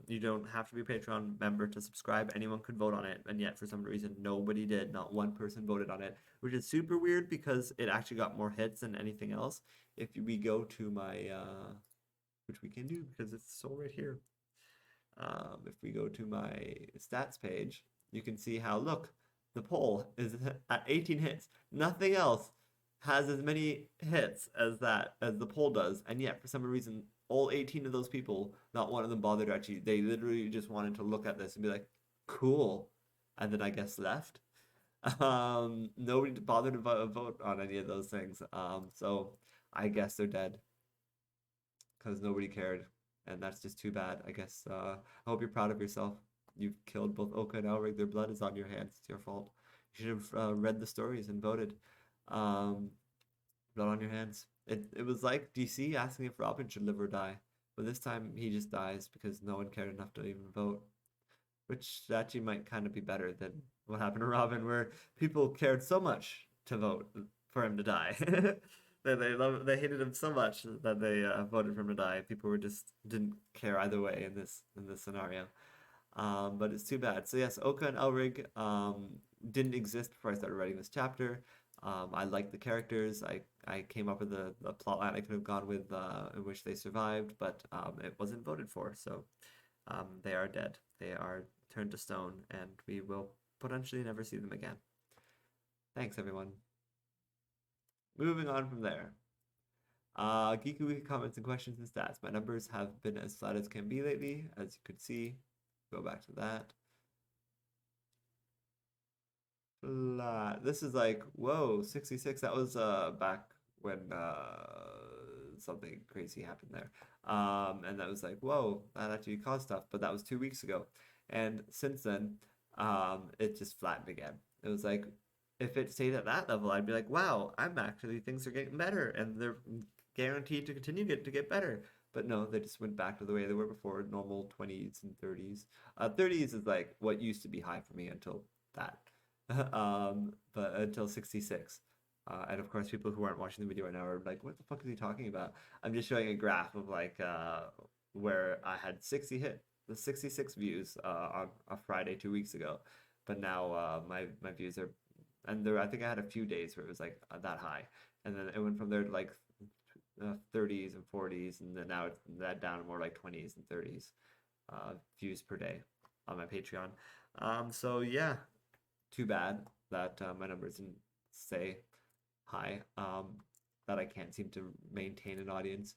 Speaker 1: you don't have to be a Patreon member to subscribe. Anyone could vote on it, and yet for some reason nobody did. Not one person voted on it, which is super weird because it actually got more hits than anything else. If we go to my, which we can do because it's all right here. If we go to my stats page, you can see how, look, the poll is at 18 hits. Nothing else has as many hits as the poll does, and yet for some reason all 18 of those people, not one of them bothered to actually, they literally just wanted to look at this and be like, cool, and then I guess left. Nobody bothered to vote on any of those things. So I guess they're dead because nobody cared, and that's just too bad. I guess I hope you're proud of yourself. You've killed both Oka and Elrig. Their blood is on your hands. It's your fault. You should have read the stories and voted. Blood on your hands. It was like DC asking if Robin should live or die, but this time he just dies because no one cared enough to even vote, which actually might kind of be better than what happened to Robin, where people cared so much to vote for him to die. They hated him so much that they voted for him to die. People were just didn't care either way in this scenario. But it's too bad. So yes, Oka and Elrig didn't exist before I started writing this chapter. I liked the characters. I came up with a plot line I could have gone with in which they survived, but it wasn't voted for. So they are dead. They are turned to stone, and we will potentially never see them again. Thanks, everyone. Moving on from there. Geekly comments and questions and stats. My numbers have been as flat as can be lately, as you could see. Go back to that. Flat. This is like, whoa, 66. That was back when something crazy happened there. And that was like, whoa, that actually caused stuff. But that was 2 weeks ago. And since then, it just flattened again. It was like, if it stayed at that level, I'd be like, wow, things are getting better, and they're guaranteed to continue to get better. But no, they just went back to the way they were before, normal 20s and 30s. 30s is like what used to be high for me until that. But until 66. And of course, people who aren't watching the video right now are like, what the fuck is he talking about? I'm just showing a graph of like where I had 66 views on a Friday 2 weeks ago. But now my views are, and there, I think I had a few days where it was like that high. And then it went from there to like 30s and 40s, and then now it's that down to more like 20s and 30s views per day on my Patreon. So yeah, too bad that my numbers didn't stay high, that I can't seem to maintain an audience.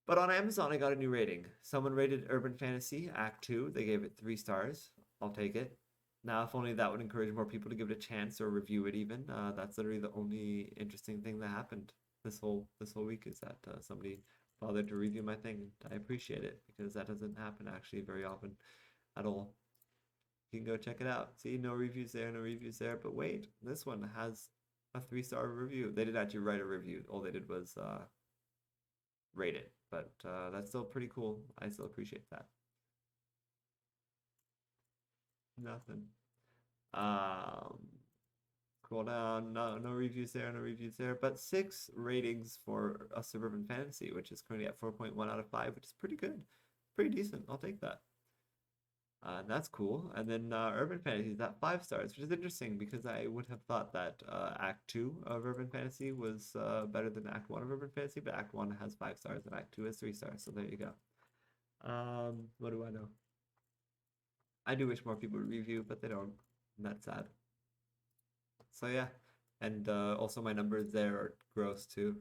Speaker 1: But on Amazon, I got a new rating. Someone rated Urban Fantasy Act 2. They gave it 3 stars. I'll take it. Now, if only that would encourage more people to give it a chance or review it even. That's literally the only interesting thing that happened this whole week, is that somebody bothered to review my thing. I appreciate it because that doesn't happen actually very often at all. You can go check it out. See, no reviews there, no reviews there. But wait, this one has a 3-star review. They didn't actually write a review. All they did was rate it. But that's still pretty cool. I still appreciate that. Nothing. Scroll down. No reviews there, no reviews there. But 6 ratings for a suburban fantasy, which is currently at 4.1 out of 5, which is pretty good. Pretty decent. I'll take that. That's cool. And then Urban Fantasy is at 5 stars, which is interesting because I would have thought that Act 2 of Urban Fantasy was better than Act 1 of Urban Fantasy, but Act 1 has 5 stars and Act 2 has 3 stars. So there you go. What do I know? I do wish more people would review, but they don't. And that's sad. So yeah. And also my numbers there are gross too.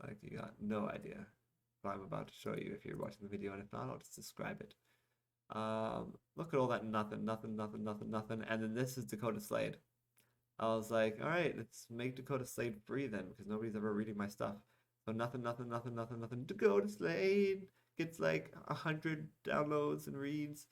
Speaker 1: Like you got no idea what I'm about to show you if you're watching the video, and if not, I'll just describe it. Look at all that nothing, and then this is Dakota Slade. I was like, all right, let's make Dakota Slade free then, because nobody's ever reading my stuff. So nothing. Dakota Slade gets like 100 downloads and reads,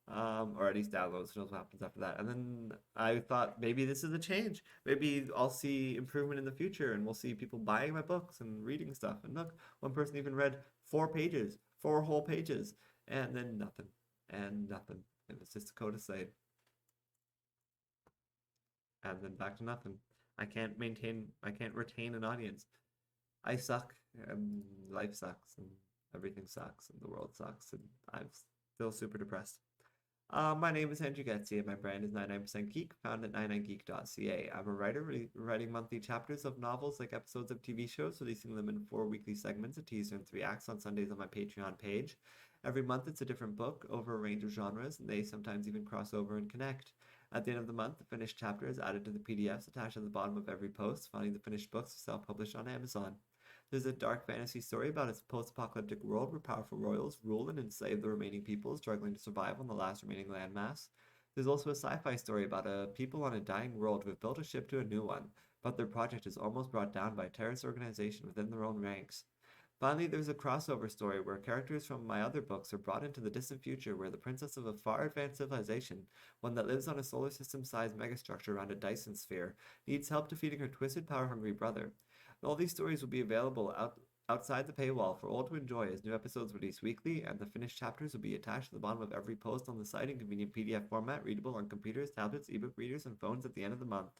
Speaker 1: or at least downloads. Who knows what happens after that? And then I thought maybe this is a change. Maybe I'll see improvement in the future, and we'll see people buying my books and reading stuff. And look, one person even read 4 whole pages, and then nothing. And nothing. It was just Dakota Slade. And then back to nothing. I can't retain an audience. I suck, and life sucks, and everything sucks, and the world sucks, and I'm still super depressed. My name is Andrew Geczy, and my brand is 99% Geek, found at 99geek.ca. I'm a writer writing monthly chapters of novels like episodes of TV shows, releasing them in 4 weekly segments, a teaser and 3 acts on Sundays on my Patreon page. Every month it's a different book over a range of genres, and they sometimes even cross over and connect. At the end of the month, the finished chapter is added to the PDFs attached at the bottom of every post. Finding the finished books are self-published on Amazon. There's a dark fantasy story about a post-apocalyptic world where powerful royals rule and enslave the remaining people struggling to survive on the last remaining landmass. There's also a sci-fi story about a people on a dying world who have built a ship to a new one, but their project is almost brought down by a terrorist organization within their own ranks. Finally, there's a crossover story where characters from my other books are brought into the distant future where the princess of a far advanced civilization, one that lives on a solar system-sized megastructure around a Dyson Sphere, needs help defeating her twisted, power-hungry brother. And all these stories will be available outside the paywall for all to enjoy as new episodes release weekly, and the finished chapters will be attached to the bottom of every post on the site in convenient PDF format, readable on computers, tablets, ebook readers, and phones at the end of the month.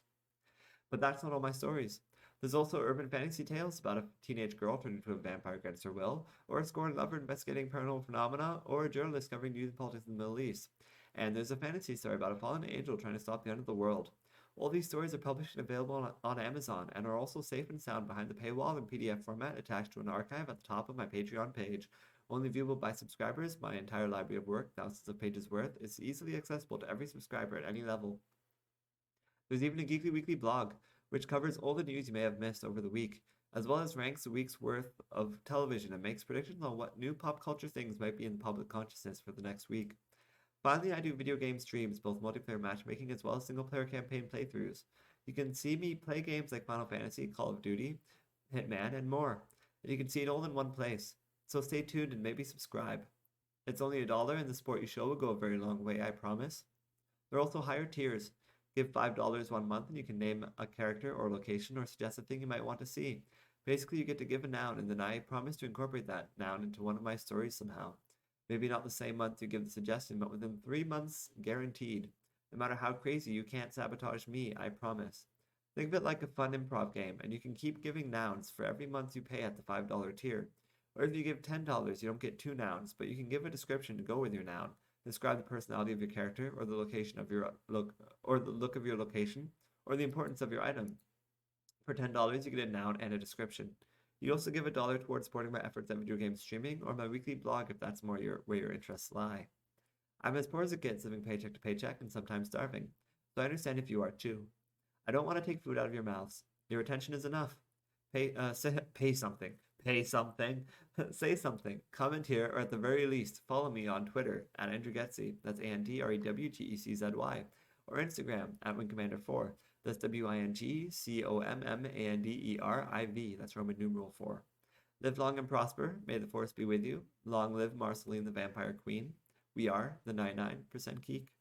Speaker 1: But that's not all my stories. There's also urban fantasy tales about a teenage girl turned into a vampire against her will, or a scorned lover investigating paranormal phenomena, or a journalist covering news and politics in the Middle East. And there's a fantasy story about a fallen angel trying to stop the end of the world. All these stories are published and available on Amazon, and are also safe and sound behind the paywall in PDF format attached to an archive at the top of my Patreon page. Only viewable by subscribers, my entire library of work, thousands of pages worth, is easily accessible to every subscriber at any level. There's even a Geekly weekly blog, which covers all the news you may have missed over the week, as well as ranks a week's worth of television and makes predictions on what new pop culture things might be in the public consciousness for the next week. Finally, I do video game streams, both multiplayer matchmaking as well as single-player campaign playthroughs. You can see me play games like Final Fantasy, Call of Duty, Hitman, and more. And you can see it all in one place. So stay tuned and maybe subscribe. It's only $1, and the support you show will go a very long way, I promise. There are also higher tiers. Give $5 one month and you can name a character or location or suggest a thing you might want to see. Basically, you get to give a noun, and then I promise to incorporate that noun into one of my stories somehow. Maybe not the same month you give the suggestion, but within 3 months, guaranteed. No matter how crazy, you can't sabotage me, I promise. Think of it like a fun improv game, and you can keep giving nouns for every month you pay at the $5 tier. Or if you give $10, you don't get 2 nouns, but you can give a description to go with your noun. Describe the personality of your character, or the location of your or the look of your location, or the importance of your item. For $10, you get a noun and a description. You also give $1 towards supporting my efforts at video game streaming, or my weekly blog if that's more where your interests lie. I'm as poor as it gets, living paycheck to paycheck and sometimes starving, so I understand if you are too. I don't want to take food out of your mouths. Your attention is enough. Pay something. Pay something. Say something. Comment here, or at the very least, follow me on Twitter at Andrew Geczy. That's ANDREWGECZY. Or Instagram at WingCommander4. That's WINGCOMMANDERIV. That's Roman numeral 4. Live long and prosper. May the force be with you. Long live Marceline the Vampire Queen. We are the 99% Geek.